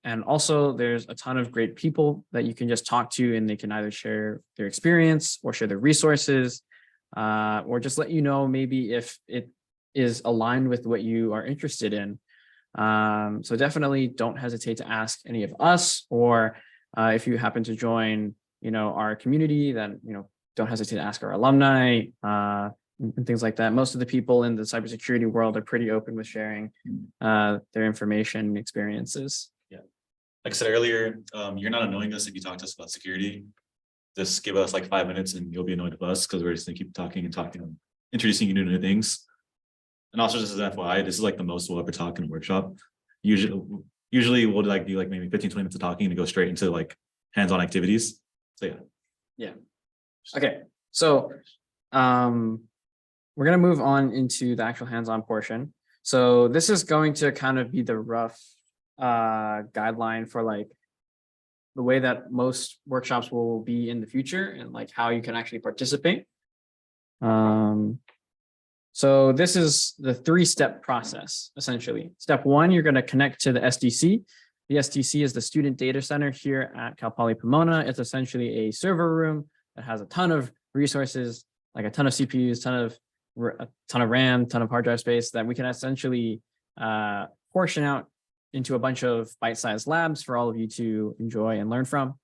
Speaker 2: And also there's a ton of great people that you can just talk to, and they can either share their experience or share their resources, or just let you know maybe if it is aligned with what you are interested in. So definitely don't hesitate to ask any of us, or if you happen to join, our community, then, don't hesitate to ask our alumni, and things like that. Most of the people in the cybersecurity world are pretty open with sharing their information and experiences.
Speaker 1: Like I said earlier, you're not annoying us if you talk to us about security. Just give us like 5 minutes and you'll be annoyed with us because we're just gonna keep talking and talking and introducing you to new things. And also just as an FYI, this is like the most we'll ever talk in a workshop. Usually we'll like do like maybe 15-20 minutes of talking and go straight into like hands-on activities. So yeah.
Speaker 2: Okay, so we're gonna move on into the actual hands-on portion. So this is going to kind of be the rough guideline for like the way that most workshops will be in the future, and like how you can actually participate. So this is the 3-step process, essentially. Step 1, you're going to connect to the SDC. The SDC is the Student Data Center here at Cal Poly Pomona. It's essentially a server room that has a ton of resources, like a ton of CPUs, a ton of RAM, ton of hard drive space that we can essentially portion out into a bunch of bite-sized labs for all of you to enjoy and learn from.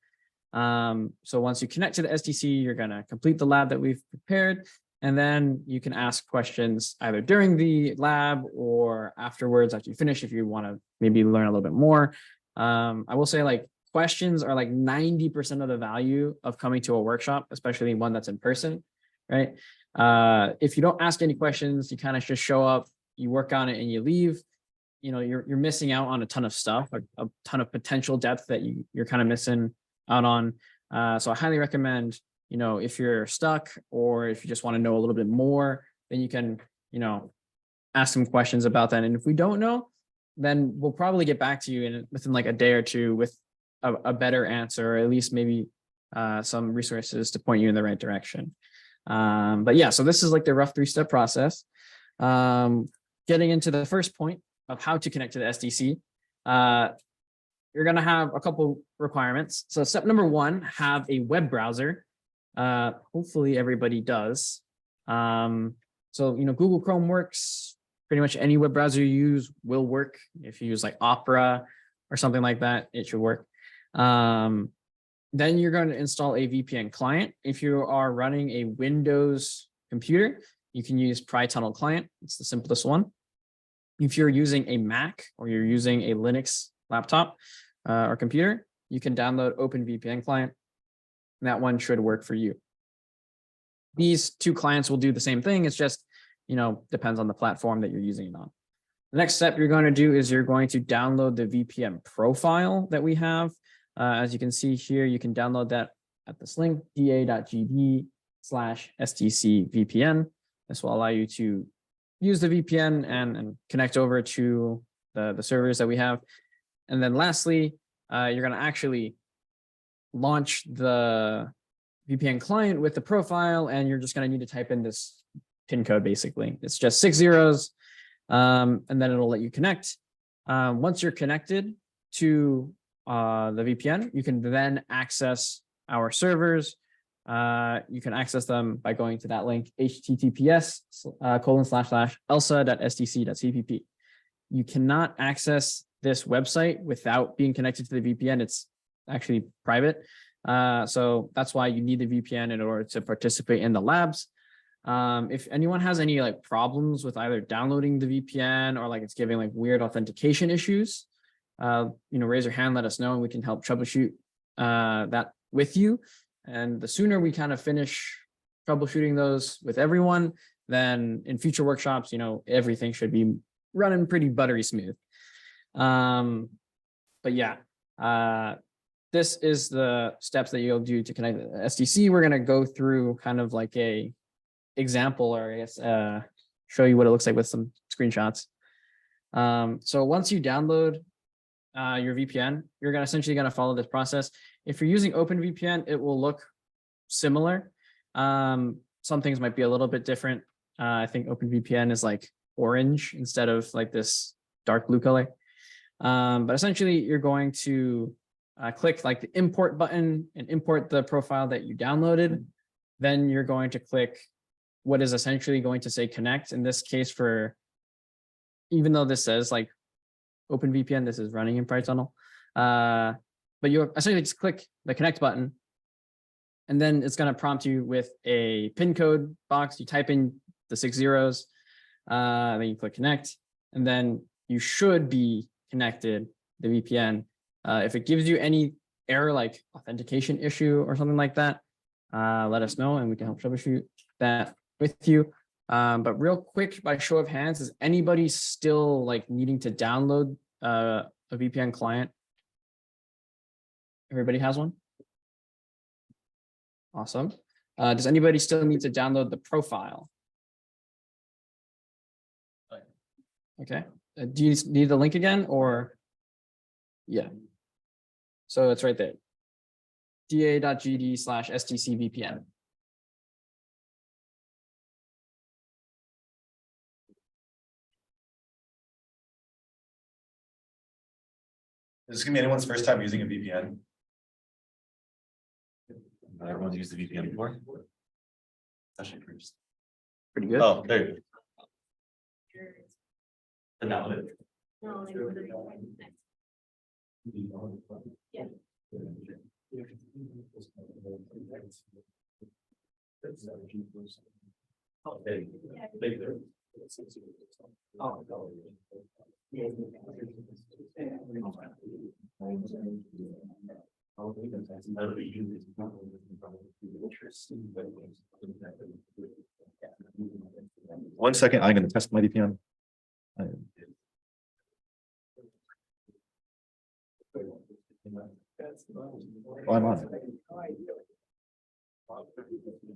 Speaker 2: So once you connect to the SDC, you're going to complete the lab that we've prepared, and then you can ask questions either during the lab or afterwards after you finish if you want to maybe learn a little bit more. I will say like questions are like 90% of the value of coming to a workshop, especially one that's in person, right? If you don't ask any questions, you kind of just show up, you work on it and you leave, you're missing out on a ton of stuff, a ton of potential depth that you're kind of missing out on. So I highly recommend, if you're stuck or if you just want to know a little bit more, then you can, ask some questions about that. And if we don't know, then we'll probably get back to you within like a day or two with a better answer, or at least maybe some resources to point you in the right direction. But yeah, so this is like the rough 3-step process. Getting into the first point of how to connect to the SDC, you're going to have a couple requirements. So step number 1, have a web browser. Hopefully everybody does. So, Google Chrome works. Pretty much any web browser you use will work. If you use like Opera or something like that, it should work. Then you're going to install a VPN client. If you are running a Windows computer, you can use Pritunl client. It's the simplest one. If you're using a Mac or you're using a Linux laptop or computer, you can download OpenVPN client. That one should work for you. These 2 clients will do the same thing. It's just, depends on the platform that you're using it on. The next step you're going to do is you're going to download the VPN profile that we have. As you can see here, you can download that at this link, da.gd/STCVPN. This will allow you to use the VPN and connect over to the servers that we have. And then lastly, you're going to actually launch the VPN client with the profile, and you're just going to need to type in this PIN code. Basically, it's just 6 zeros, and then it'll let you connect. Once you're connected to the VPN, you can then access our servers. You can access them by going to that link, https://elsa.stc.cpp. You cannot access this website without being connected to the VPN. It's actually private. So that's why you need the VPN in order to participate in the labs. If anyone has any like problems with either downloading the VPN or like it's giving like weird authentication issues, raise your hand, let us know, and we can help troubleshoot that with you. And the sooner we kind of finish troubleshooting those with everyone, then in future workshops, everything should be running pretty buttery smooth. But yeah, this is the steps that you'll do to connect the SDC. We're going to go through kind of like a example, or I guess show you what it looks like with some screenshots. So once you download your VPN, you're essentially going to follow this process. If you're using OpenVPN, it will look similar. Some things might be a little bit different. I think OpenVPN is like orange instead of like this dark blue color. But essentially you're going to click like the import button and import the profile that you downloaded. Then you're going to click what is essentially going to say connect. In this case, for even though this says like OpenVPN, this is running in Pritunl. But you essentially just click the connect button, and then it's going to prompt you with a PIN code box. You type in the 6 zeros, then you click connect, and then you should be connected to the VPN. If it gives you any error like authentication issue or something like that, let us know and we can help troubleshoot that with you. But real quick, by show of hands, is anybody still like needing to download a VPN client? Everybody has one? Awesome. Does anybody still need to download the profile? Okay. Do you need the link again or? Yeah. So it's right there. da.gd/stcvpn.
Speaker 1: Is this gonna be anyone's first time using a VPN? Not everyone's used the VPN before. Actually,
Speaker 2: Pretty good.
Speaker 1: oh, there you go. And now it. One second, I'm gonna test my VPN. Oh, I'm on.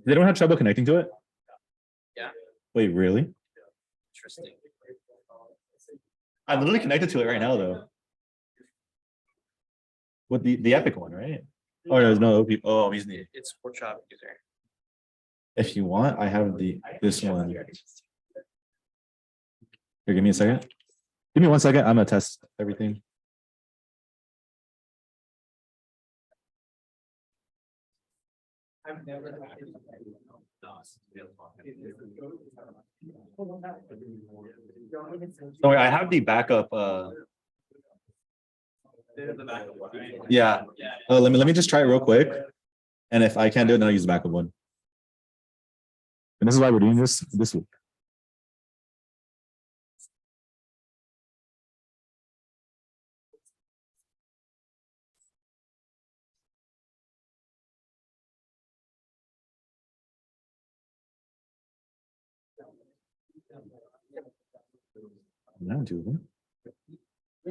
Speaker 1: They don't have trouble connecting to it?
Speaker 2: Yeah.
Speaker 1: Wait, really?
Speaker 2: Interesting.
Speaker 1: I'm literally connected to it right now, though. What the Epic one, right? Oh, there's no OP. Oh, I'm using the.
Speaker 2: It's workshop user.
Speaker 1: If you want, I have this one. Here, give me a second. Give me 1 second. I'm gonna test everything.
Speaker 4: I've never.
Speaker 1: Oh, wait, I have the backup. Yeah. Let me just try it real quick. And if I can't do it, then I'll use the backup one. And this is why we're doing this week. Now do them.
Speaker 4: I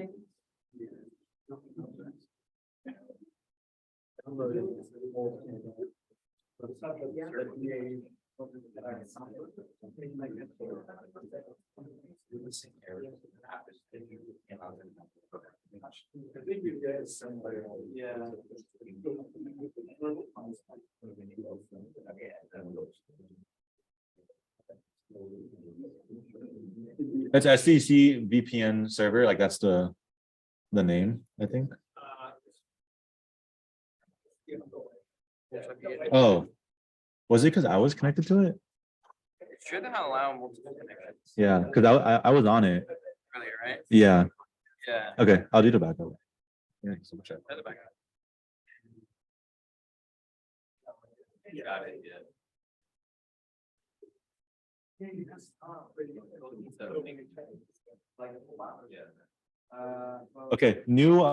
Speaker 4: think you guys somewhere. Yeah.
Speaker 1: It's SCC VPN server, like that's the name, I think. Oh, was it because I was connected to it?
Speaker 2: It should allow multiple connections.
Speaker 1: Yeah, because I was on it.
Speaker 2: Earlier, right?
Speaker 1: Yeah.
Speaker 2: Yeah.
Speaker 1: Okay, I'll do the backup. Yeah, so much.
Speaker 2: That's the backup. Got it, yeah.
Speaker 1: Okay, new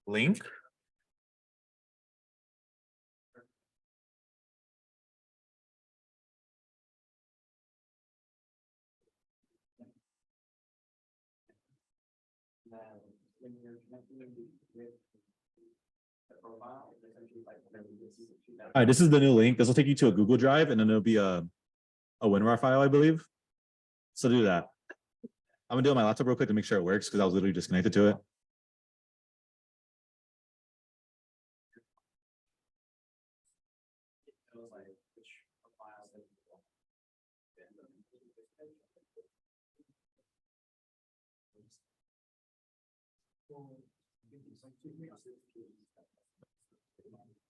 Speaker 1: link. All right, this is the new link. This will take you to a Google Drive, and then it'll be a WinRAR file, I believe. So do that. I'm gonna do it on my laptop real quick to make sure it works because I was literally just connected to it.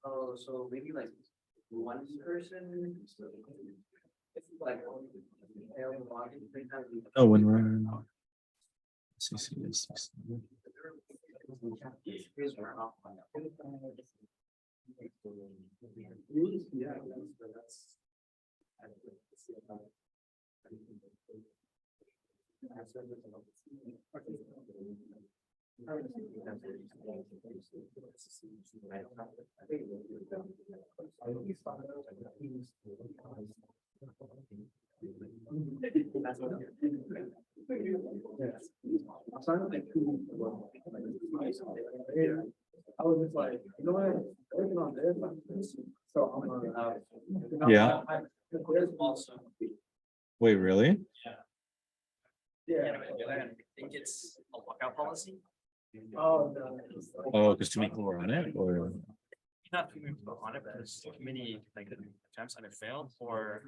Speaker 2: Oh, so maybe like one person. Like.
Speaker 1: Oh, when we're.
Speaker 4: Yeah, that's. I was just like, you know what, working on this, so I'm gonna.
Speaker 1: Yeah.
Speaker 4: There's also.
Speaker 1: Wait, really?
Speaker 4: Yeah.
Speaker 2: I think it's a lockout policy.
Speaker 4: Oh, no.
Speaker 1: Oh, because too many people were on it, or?
Speaker 2: Not too many people on it, but there's too many like attempts and it failed or.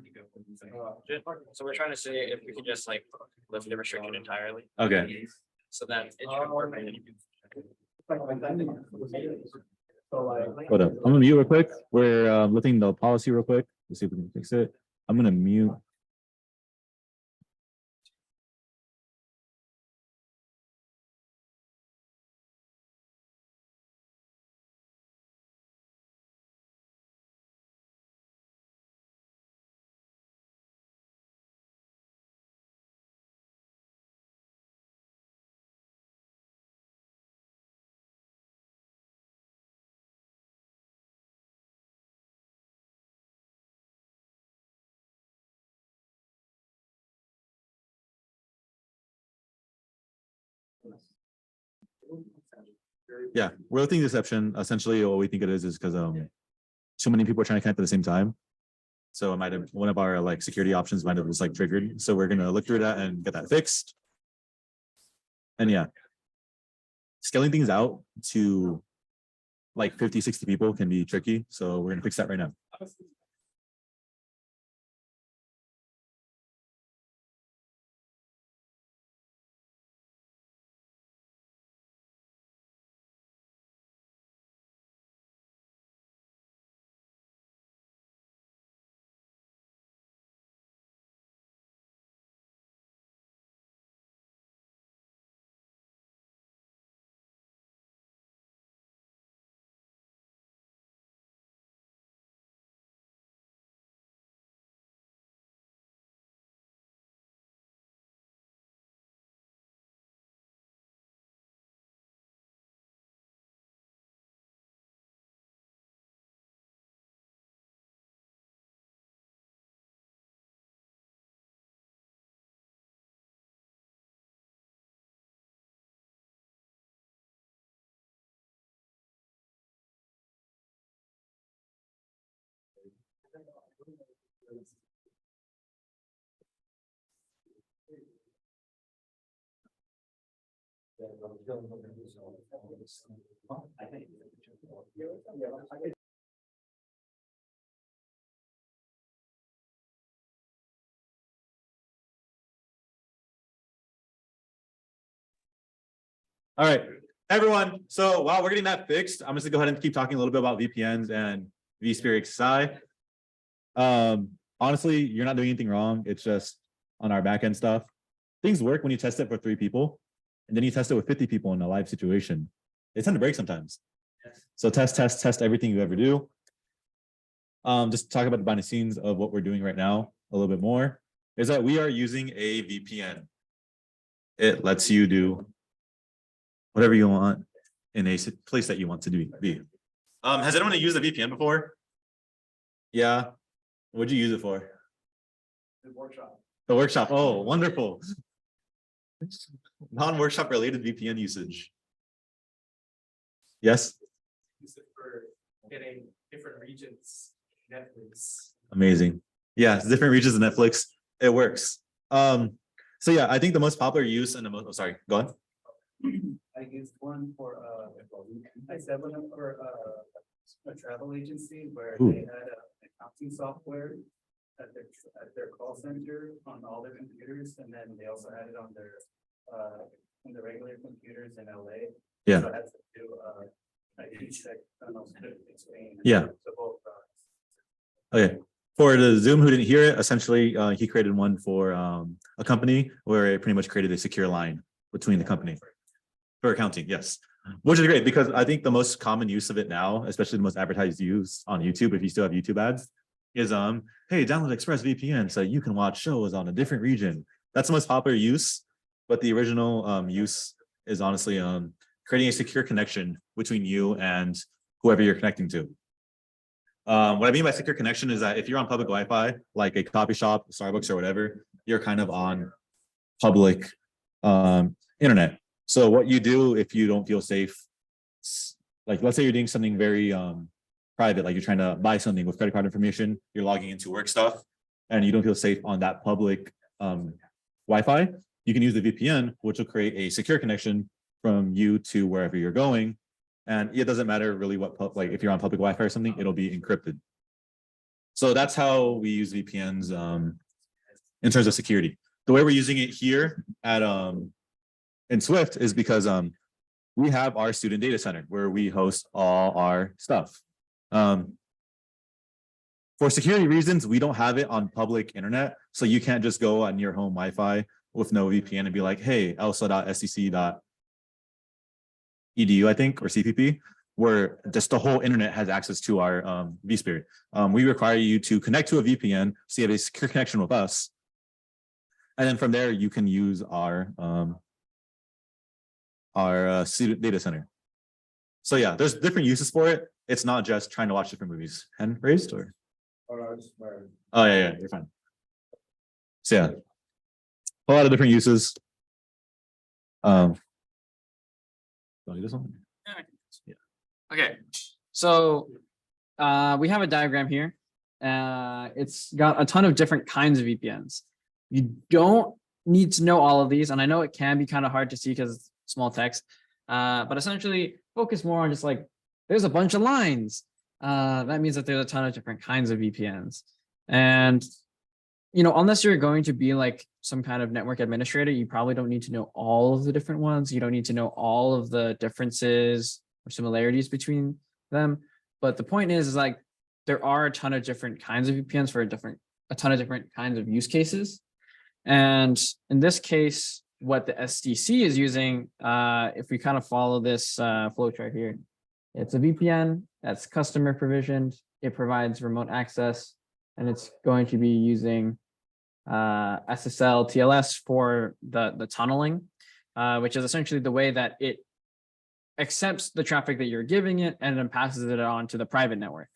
Speaker 2: So we're trying to say if we could just like lift the restriction entirely.
Speaker 1: Okay.
Speaker 2: So that it should work. for any people.
Speaker 4: So like.
Speaker 1: Hold up. I'm gonna mute real quick. We're lifting the policy real quick. Let's see if we can fix it. I'm gonna mute. Yeah, we're lifting the exception. Essentially, what we think it is because too many people are trying to connect at the same time. So it might have one of our like security options might have just like triggered. So we're gonna look through that and get that fixed. And yeah, scaling things out to like 50, 60 people can be tricky. So we're gonna fix that right now. All right, everyone. So while we're getting that fixed, I'm just gonna go ahead and keep talking a little bit about VPNs and vSphere XSI. Honestly, you're not doing anything wrong. It's just on our backend stuff. Things work when you test it for 3 people, and then you test it with 50 people in a live situation. They tend to break sometimes. So test everything you ever do. Just talk about the behind the scenes of what we're doing right now a little bit more. Is that we are using a VPN. It lets you do whatever you want in a place that you want to be. Has anyone used a VPN before? Yeah. What'd you use it for?
Speaker 4: The workshop.
Speaker 1: The workshop. Oh, wonderful. Non-workshop related VPN usage. Yes.
Speaker 4: Use it for getting different regions, Netflix.
Speaker 1: Amazing. Yeah, it's different regions of Netflix. It works. So yeah, I think the most popular use and the most sorry, go on.
Speaker 4: I used one for I set one up for a travel agency where
Speaker 1: Ooh.
Speaker 4: they had accounting software at their call center on all their computers, and then they also had it on their regular computers in LA.
Speaker 1: Yeah.
Speaker 4: So I had to do a huge check. I don't know if I could explain.
Speaker 1: Yeah.
Speaker 4: To both,
Speaker 1: Okay, for the Zoom who didn't hear it, essentially, he created one for a company where it pretty much created a secure line between the company for accounting, yes. Which is great because I think the most common use of it now, especially the most advertised use on YouTube, if you still have YouTube ads, is hey, download ExpressVPN so you can watch shows on a different region. That's the most popular use, but the original use is honestly creating a secure connection between you and whoever you're connecting to. What I mean by secure connection is that if you're on public Wi-Fi, like a coffee shop, Starbucks, or whatever, you're kind of on public internet. So what you do if you don't feel safe, like let's say you're doing something very private, like you're trying to buy something with credit card information, you're logging into work stuff, and you don't feel safe on that public Wi-Fi, you can use the VPN, which will create a secure connection from you to wherever you're going. And it doesn't matter really what, like if you're on public Wi-Fi or something, it'll be encrypted. So that's how we use VPNs in terms of security. The way we're using it here at in Swift is because we have our student data center where we host all our stuff. For security reasons, we don't have it on public internet. So you can't just go on your home Wi-Fi with no VPN and be like, hey, elsa.stc.edu, I think, or CPP, where just the whole internet has access to our vSphere. We require you to connect to a VPN, so you have a secure connection with us. And then from there, you can use our student data center. So yeah, there's different uses for it. It's not just trying to watch different movies. Hand raised or? Oh yeah, you're fine. So yeah, a lot of different uses. This one?
Speaker 2: Yeah. Okay, so we have a diagram here. It's got a ton of different kinds of VPNs. You don't need to know all of these, and I know it can be kind of hard to see because it's small text, but essentially focus more on just like, there's a bunch of lines. That means that there's a ton of different kinds of VPNs. And, you know, unless you're going to be like some kind of network administrator, you probably don't need to know all of the different ones. You don't need to know all of the differences or similarities between them. But the point is like, there are a ton of different kinds of VPNs for a ton of different kinds of use cases. And in this case, what the SDC is using, if we kind of follow this flow chart here, it's a VPN that's customer provisioned. It provides remote access, and it's going to be using SSL TLS for the tunneling, which is essentially the way that it accepts the traffic that you're giving it and then passes it on to the private network.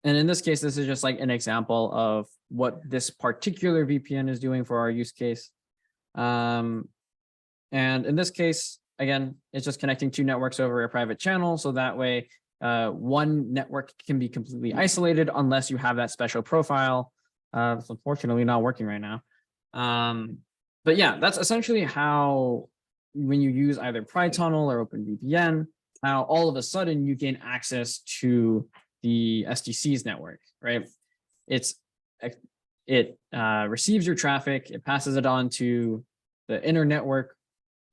Speaker 2: And in this case, this is just like an example of what this particular VPN is doing for our use case. And in this case, again, it's just connecting two networks over a private channel. So that way, one network can be completely isolated unless you have that special profile. It's unfortunately not working right now. But yeah, that's essentially how, when you use either Pritunl or OpenVPN, how all of a sudden you gain access to the SDC's network, right? It receives your traffic, it passes it on to the inner network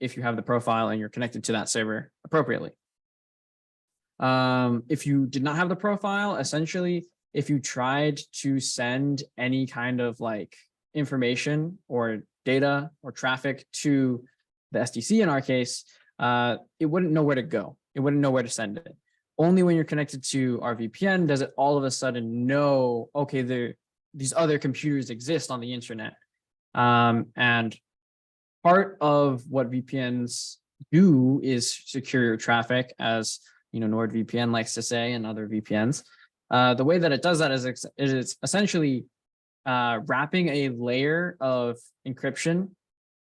Speaker 2: if you have the profile and you're connected to that server appropriately. If you did not have the profile, essentially, if you tried to send any kind of like information or data or traffic to the SDC in our case, it wouldn't know where to go. It wouldn't know where to send it. Only when you're connected to our VPN does it all of a sudden know, okay, these other computers exist on the internet. And part of what VPNs do is secure your traffic, as you know, NordVPN likes to say, and other VPNs. The way that it does that is it's essentially wrapping a layer of encryption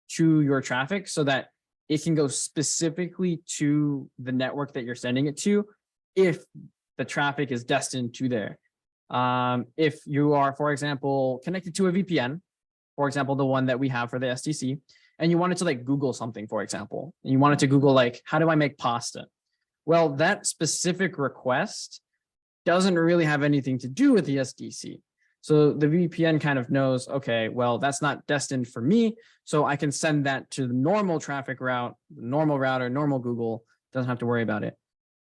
Speaker 2: to your traffic so that it can go specifically to the network that you're sending it to if the traffic is destined to there. If you are, for example, connected to a VPN, for example, the one that we have for the SDC, and you wanted to like Google something, for example, and you wanted to Google like, how do I make pasta? Well, that specific request doesn't really have anything to do with the SDC. So the VPN kind of knows, okay, well, that's not destined for me. So I can send that to the normal traffic route, normal router, normal Google, doesn't have to worry about it.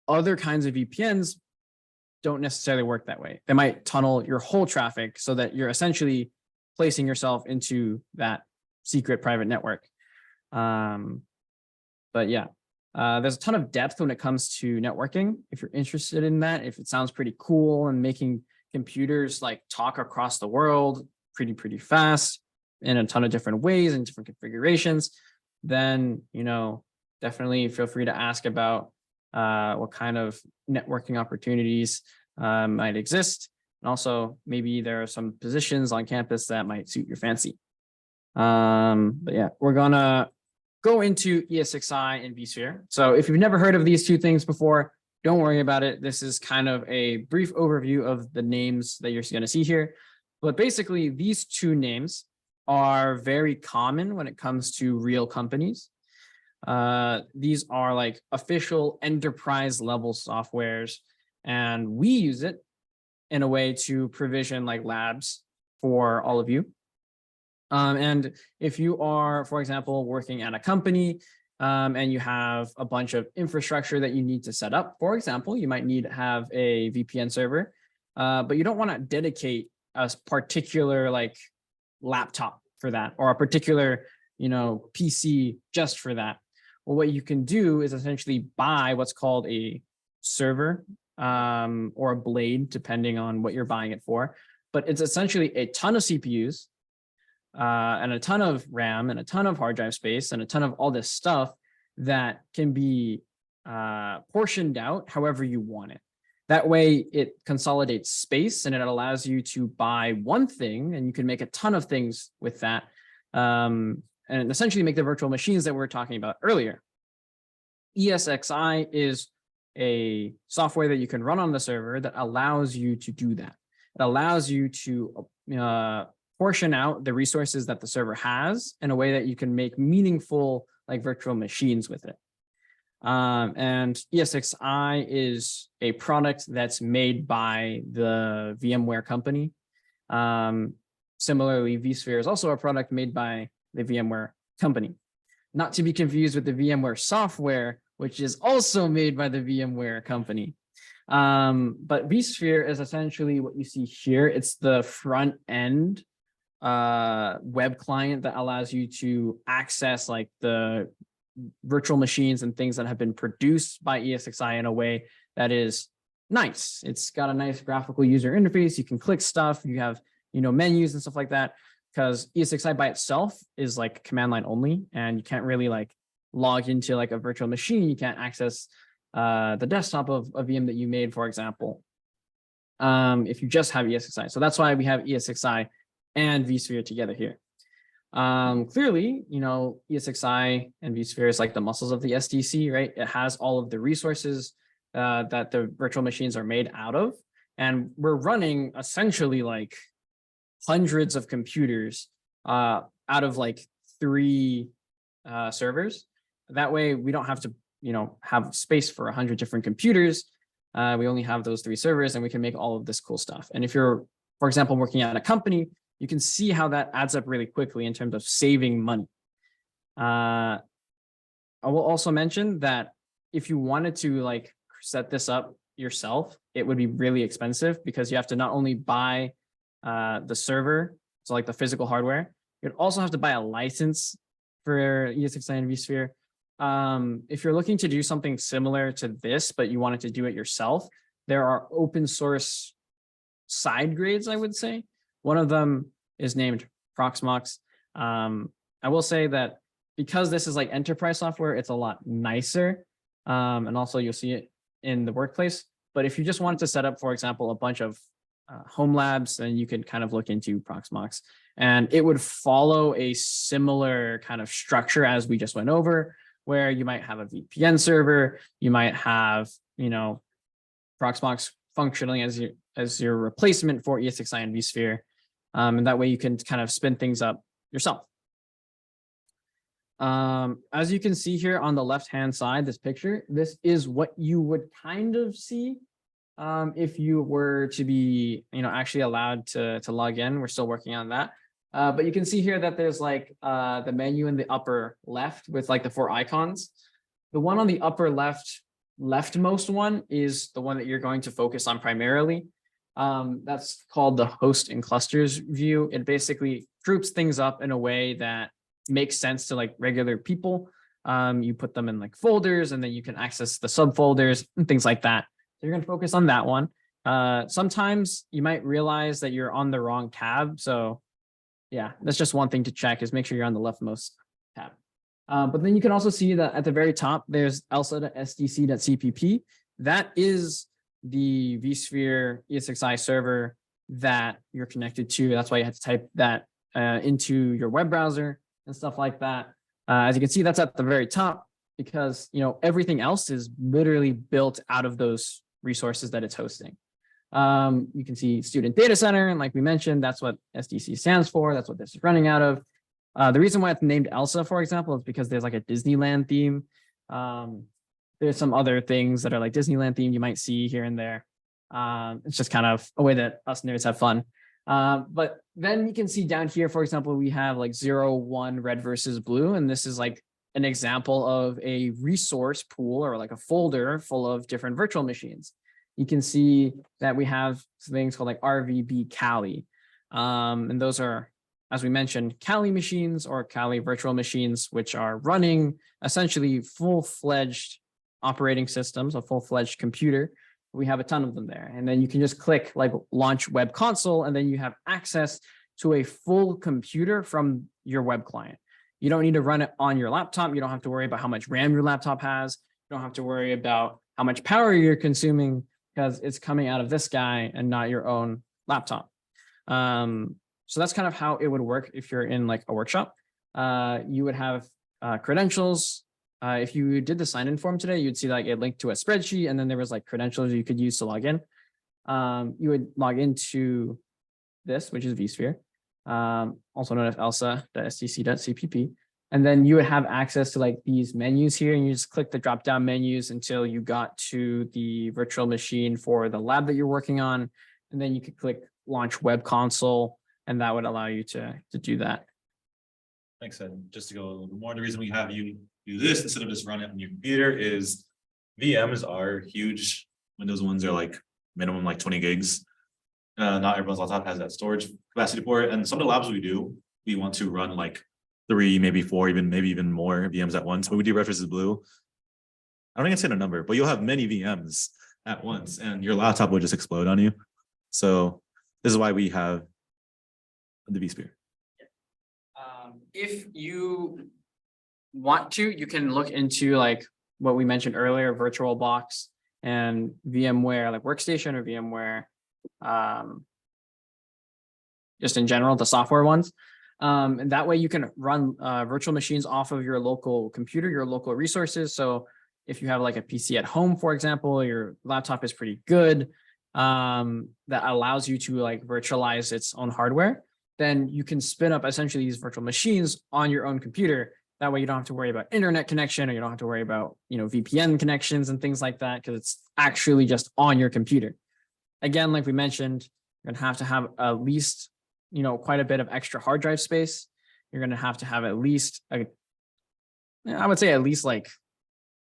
Speaker 2: Other kinds of VPNs don't necessarily work that way. They might tunnel your whole traffic so that you're essentially placing yourself into that secret private network. But yeah, there's a ton of depth when it comes to networking. If you're interested in that, if it sounds pretty cool and making computers like talk across the world pretty fast in a ton of different ways and different configurations, then, you know, definitely feel free to ask about what kind of networking opportunities might exist. And also maybe there are some positions on campus that might suit your fancy. But yeah, we're gonna go into ESXi and vSphere. So if you've never heard of these two things before, don't worry about it. This is kind of a brief overview of the names that you're going to see here. But basically, these two names are very common when it comes to real companies. These are like official enterprise level softwares, and we use it in a way to provision like labs for all of you. And if you are, for example, working at a company and you have a bunch of infrastructure that you need to set up, for example, you might need to have a VPN server, but you don't want to dedicate a particular like laptop for that or a particular, you know, PC just for that. Well, what you can do is essentially buy what's called a server or a blade, depending on what you're buying it for. But it's essentially a ton of CPUs and a ton of RAM and a ton of hard drive space and a ton of all this stuff that can be portioned out however you want it. That way it consolidates space and it allows you to buy one thing and you can make a ton of things with that and essentially make the virtual machines that we were talking about earlier. ESXi is a software that you can run on the server that allows you to do that. It allows you to portion out the resources that the server has in a way that you can make meaningful like virtual machines with it. And ESXi is a product that's made by the VMware company. Similarly, vSphere is also a product made by the VMware company. Not to be confused with the VMware software, which is also made by the VMware company. But vSphere is essentially what you see here. It's the front end web client that allows you to access like the virtual machines and things that have been produced by ESXi in a way that is nice. It's got a nice graphical user interface. You can click stuff. You have, you know, menus and stuff like that, because ESXi by itself is like command line only, and you can't really like log into like a virtual machine. You can't access the desktop of a VM that you made, for example, if you just have ESXi. So that's why we have ESXi and vSphere together here. Clearly, you know, ESXi and vSphere is like the muscles of the SDC, right? It has all of the resources that the virtual machines are made out of. And we're running essentially like hundreds of computers out of like 3 servers. That way we don't have to, you know, have space for 100 different computers. We only have those 3 servers and we can make all of this cool stuff. And if you're, for example, working at a company, you can see how that adds up really quickly in terms of saving money. I will also mention that if you wanted to like set this up yourself, it would be really expensive because you have to not only buy the server, so like the physical hardware, you'd also have to buy a license for ESXi and vSphere. If you're looking to do something similar to this, but you wanted to do it yourself, there are open source side grades, I would say. One of them is named Proxmox. I will say that because this is like enterprise software, it's a lot nicer. And also you'll see it in the workplace. But if you just wanted to set up, for example, a bunch of home labs, then you could kind of look into Proxmox. And it would follow a similar kind of structure as we just went over, where you might have a VPN server, you might have, you know, Proxmox functioning as your replacement for ESXi and vSphere. And that way you can kind of spin things up yourself. As you can see here on the left-hand side, this picture, this is what you would kind of see if you were to be, actually allowed to log in. We're still working on that. But you can see here that there's like the menu in the upper left with like the 4 icons. The one on the upper leftmost one is the one that you're going to focus on primarily. That's called the host and clusters view. It basically groups things up in a way that makes sense to like regular people. You put them in like folders, and then you can access the subfolders and things like that. So you're going to focus on that one. Sometimes you might realize that you're on the wrong tab. So yeah, that's just one thing to check, is make sure you're on the leftmost tab. But then you can also see that at the very top, there's elsa.sdc.cpp. That is the vSphere ESXi server that you're connected to. That's why you have to type that into your web browser and stuff like that. As you can see, that's at the very top, because everything else is literally built out of those resources that it's hosting. You can see student data center, and like we mentioned, that's what SDC stands for. That's what this is running out of. The reason why it's named Elsa, for example, is because there's like a Disneyland theme. There's some other things that are like Disneyland themed you might see here and there. It's just kind of a way that us nerds have fun. But then you can see down here, for example, we have like 0, 1 red versus blue. And this is like an example of a resource pool, or like a folder full of different virtual machines. You can see that we have things called like RVB Kali. And those are, as we mentioned, Kali machines, or Kali virtual machines, which are running essentially full-fledged operating systems, a full-fledged computer. We have a ton of them there. And then you can just click like launch web console, and then you have access to a full computer from your web client. You don't need to run it on your laptop. You don't have to worry about how much RAM your laptop has. You don't have to worry about how much power you're consuming, because it's coming out of this guy and not your own laptop. So that's kind of how it would work if you're in like a workshop. You would have credentials. If you did the sign-in form today, you'd see like a link to a spreadsheet, and then there was like credentials you could use to log in. You would log into this, which is vSphere, also known as elsa.sdc.cpp. And then you would have access to like these menus here, and you just click the drop-down menus until you got to the virtual machine for the lab that you're working on. And then you could click launch web console, and that would allow you to do that.
Speaker 1: Thanks, Ed. Just to go a little bit more, the reason we have you do this instead of just run it on your computer is VMs are huge. Windows ones are like minimum like 20 gigs. Not everyone's laptop has that storage capacity for it. And some of the labs we do, we want to run like 3, maybe 4, maybe even more VMs at once. When we do red versus blue, I don't even say a number, but you'll have many VMs at once, and your laptop will just explode on you. So this is why we have the vSphere.
Speaker 2: If you want to, you can look into like what we mentioned earlier, VirtualBox and VMware, like Workstation or VMware, just in general, the software ones. And that way you can run virtual machines off of your local computer, your local resources. So if you have like a PC at home, for example, your laptop is pretty good, that allows you to like virtualize its own hardware, then you can spin up essentially these virtual machines on your own computer. That way you don't have to worry about internet connection, or you don't have to worry about, VPN connections and things like that, because it's actually just on your computer. Again, like we mentioned, you're going to have at least, quite a bit of extra hard drive space. You're going to have at least, I would say at least like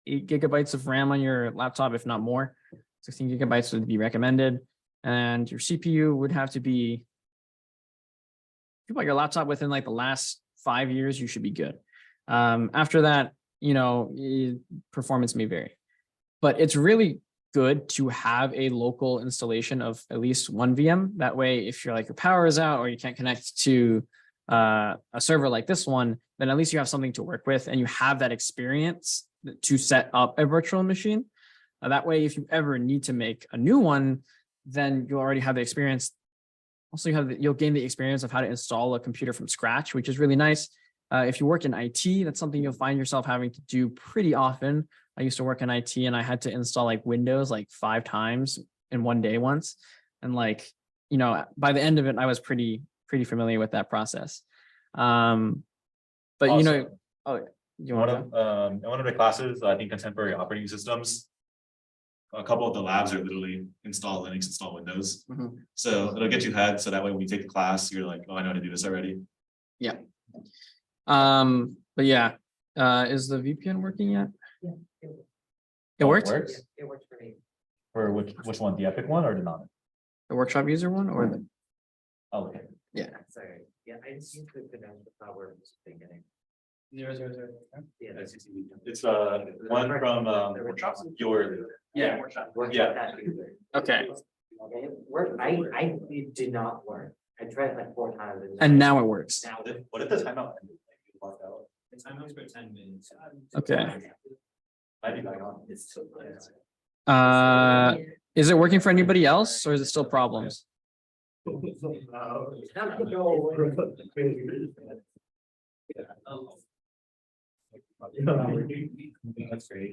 Speaker 2: 8 gigabytes of RAM on your laptop, if not more. 16 gigabytes would be recommended. And your CPU would have to be, if you bought your laptop within like the last 5 years, you should be good. After that, performance may vary, but it's really good to have a local installation of at least 1 VM. That way, if your power is out or you can't connect to a server like this one, then at least you have something to work with, and you have that experience to set up a virtual machine. That way, if you ever need to make a new one, then you'll already have the experience. Also, you'll gain the experience of how to install a computer from scratch, which is really nice. If you work in IT, that's something you'll find yourself having to do pretty often. I used to work in IT, and I had to install Windows 5 times in one day once. And by the end of it, I was pretty familiar with that process. But
Speaker 1: Also,
Speaker 2: you want to?
Speaker 1: in one of the classes, I think contemporary operating systems, a couple of the labs are literally install Linux, install Windows.
Speaker 2: Mhm.
Speaker 1: So it'll get you ahead. So that way when you take the class, you're like, oh, I know how to do this already.
Speaker 2: But yeah, is the VPN working yet? It worked?
Speaker 4: It works for me.
Speaker 1: For which one, the Epic one or the non?
Speaker 2: The workshop user one or the,
Speaker 1: Oh, okay.
Speaker 2: yeah.
Speaker 4: Sorry, yeah, I just used to connect the power from the beginning. 000. Yeah, that's
Speaker 1: It's one from your
Speaker 2: Yeah.
Speaker 1: Yeah.
Speaker 2: Okay,
Speaker 4: I it did not work. I tried like 4 times.
Speaker 2: and now it works.
Speaker 4: Now.
Speaker 1: What if the timeout ended? Like, you logged out?
Speaker 4: The time was for 10 minutes.
Speaker 2: Okay.
Speaker 1: Might be back on.
Speaker 4: It's so good.
Speaker 2: Is it working for anybody else or is it still problems?
Speaker 1: That's great.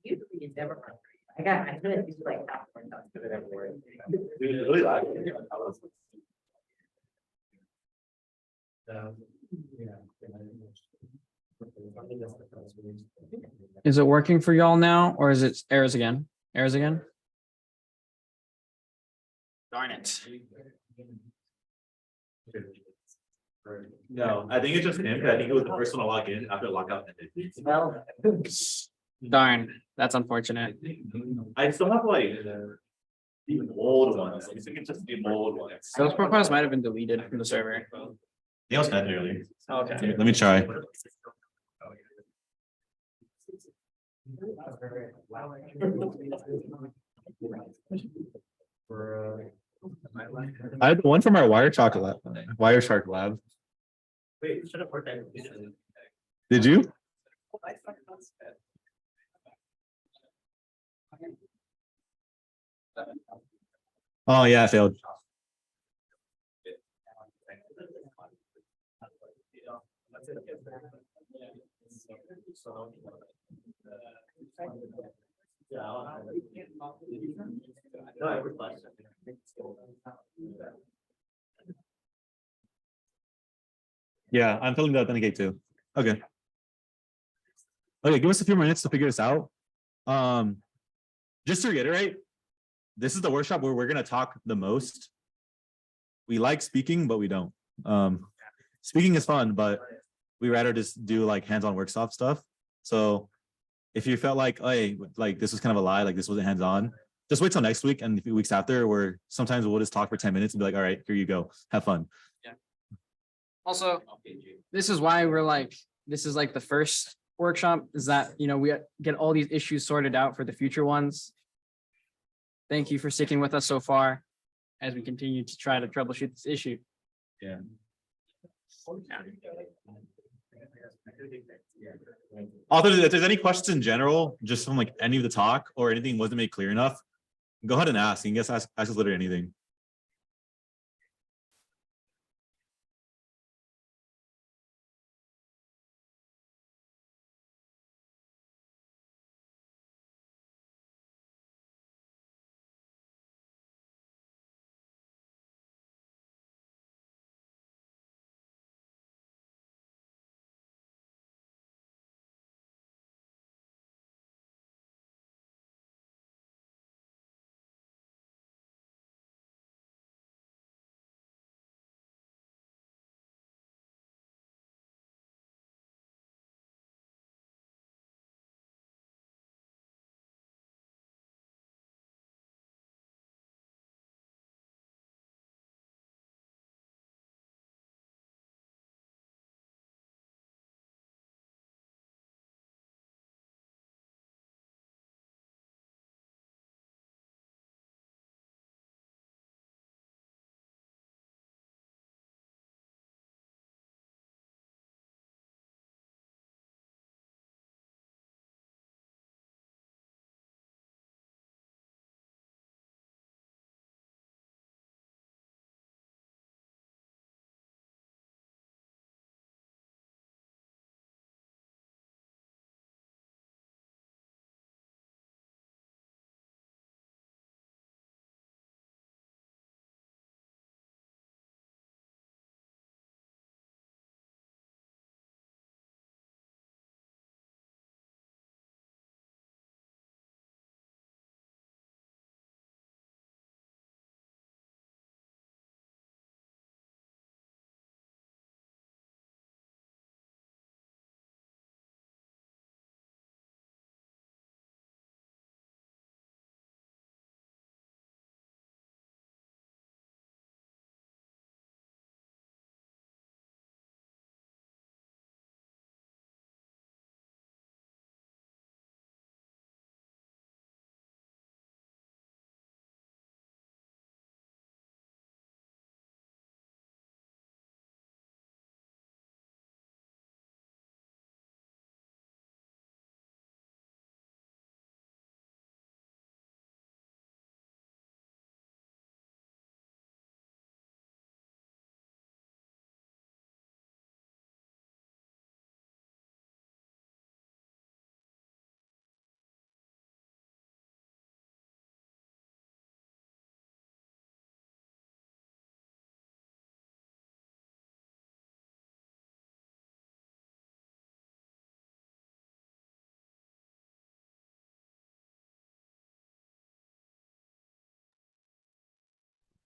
Speaker 4: Usually it's never. I couldn't do like that.
Speaker 1: Really like it.
Speaker 2: Is it working for y'all now or is it errors again? Errors again? Darn it.
Speaker 1: No, I think it's just him. 'Cause I think it was the first one to log in after lockout ended.
Speaker 4: Well.
Speaker 2: Darn, that's unfortunate.
Speaker 1: I still have like the old ones. I think it's just the old ones.
Speaker 2: Those profiles might have been deleted from the server.
Speaker 1: They was connected earlier.
Speaker 2: Okay.
Speaker 1: Let me try. I had the one from our Wireshark lab.
Speaker 4: Wait, should have worked.
Speaker 1: Did you? Oh, yeah, it failed. Yeah, I'm filling the authenticate too. Okay. Okay, give us a few minutes to figure this out. Just to reiterate, this is the workshop where we're gonna talk the most. We like speaking, but we don't. Speaking is fun, but we rather just do like hands-on workshop stuff. So if you felt like, hey, like this was kind of a lie, like this wasn't hands-on, just wait till next week and a few weeks after, where sometimes we'll just talk for 10 minutes and be like, all right, here you go, have fun.
Speaker 2: Also, this is why we're like, this is like the first workshop is that, you know, we get all these issues sorted out for the future ones. Thank you for sticking with us so far as we continue to try to troubleshoot this issue.
Speaker 1: Yeah. Although if there's any questions in general, just from like any of the talk or anything wasn't made clear enough, go ahead and ask. You can just ask us literally anything.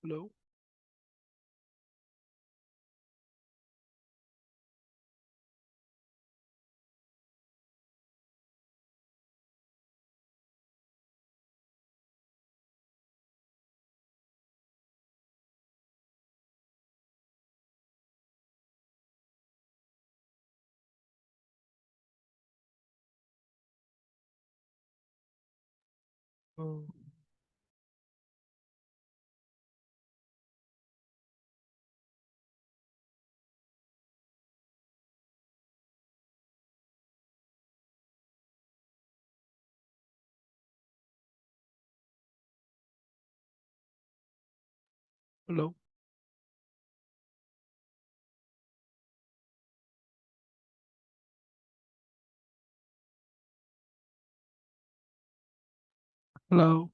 Speaker 5: Hello. Oh. Hello. Hello.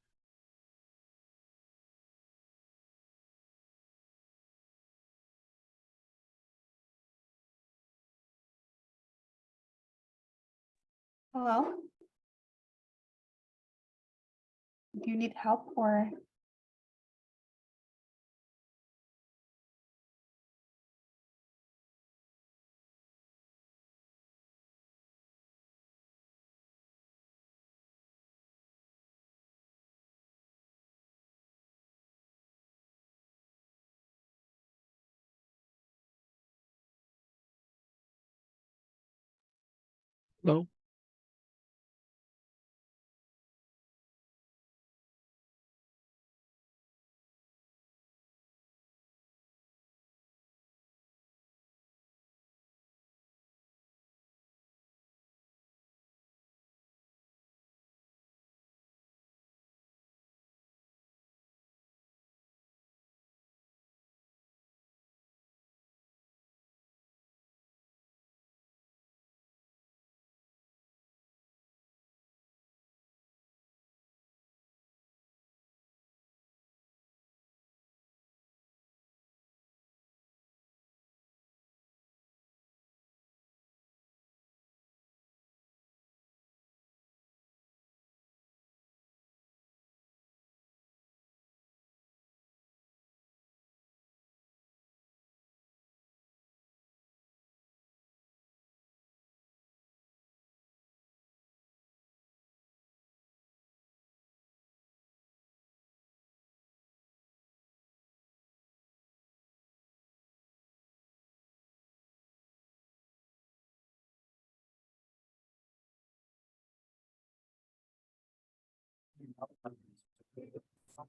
Speaker 6: Hello? Do you need help or?
Speaker 5: Hello.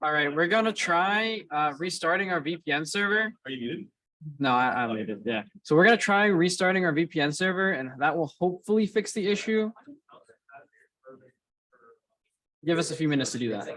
Speaker 2: All right, we're gonna try restarting our VPN server.
Speaker 1: Are you muted?
Speaker 2: No, I muted, yeah. So we're gonna try restarting our VPN server and that will hopefully fix the issue. Give us a few minutes to do that.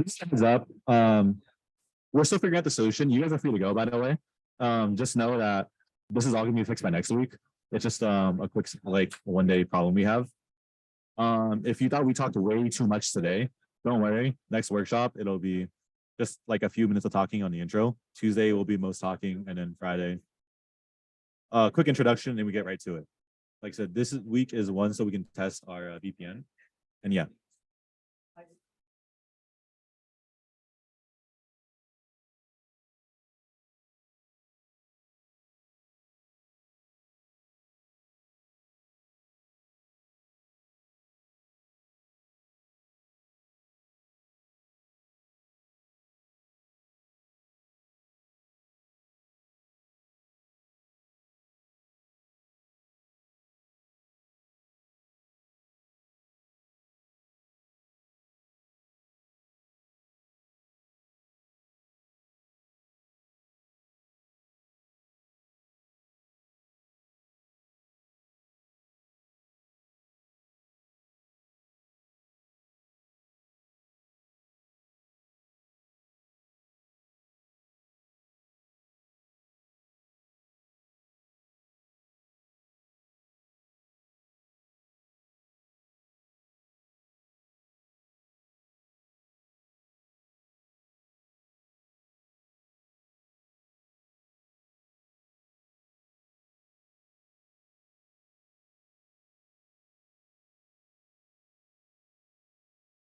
Speaker 7: Just heads up, we're still figuring out the solution. You guys are free to go, by the way. Just know that this is all gonna be fixed by next week. It's just a quick, like, 1 day problem we have. If you thought we talked way too much today, don't worry. Next workshop, it'll be just like a few minutes of talking on the intro. Tuesday will be most talking, and then Friday. Quick introduction, and we get right to it. Like I said, week is one, so we can test our VPN. And yeah,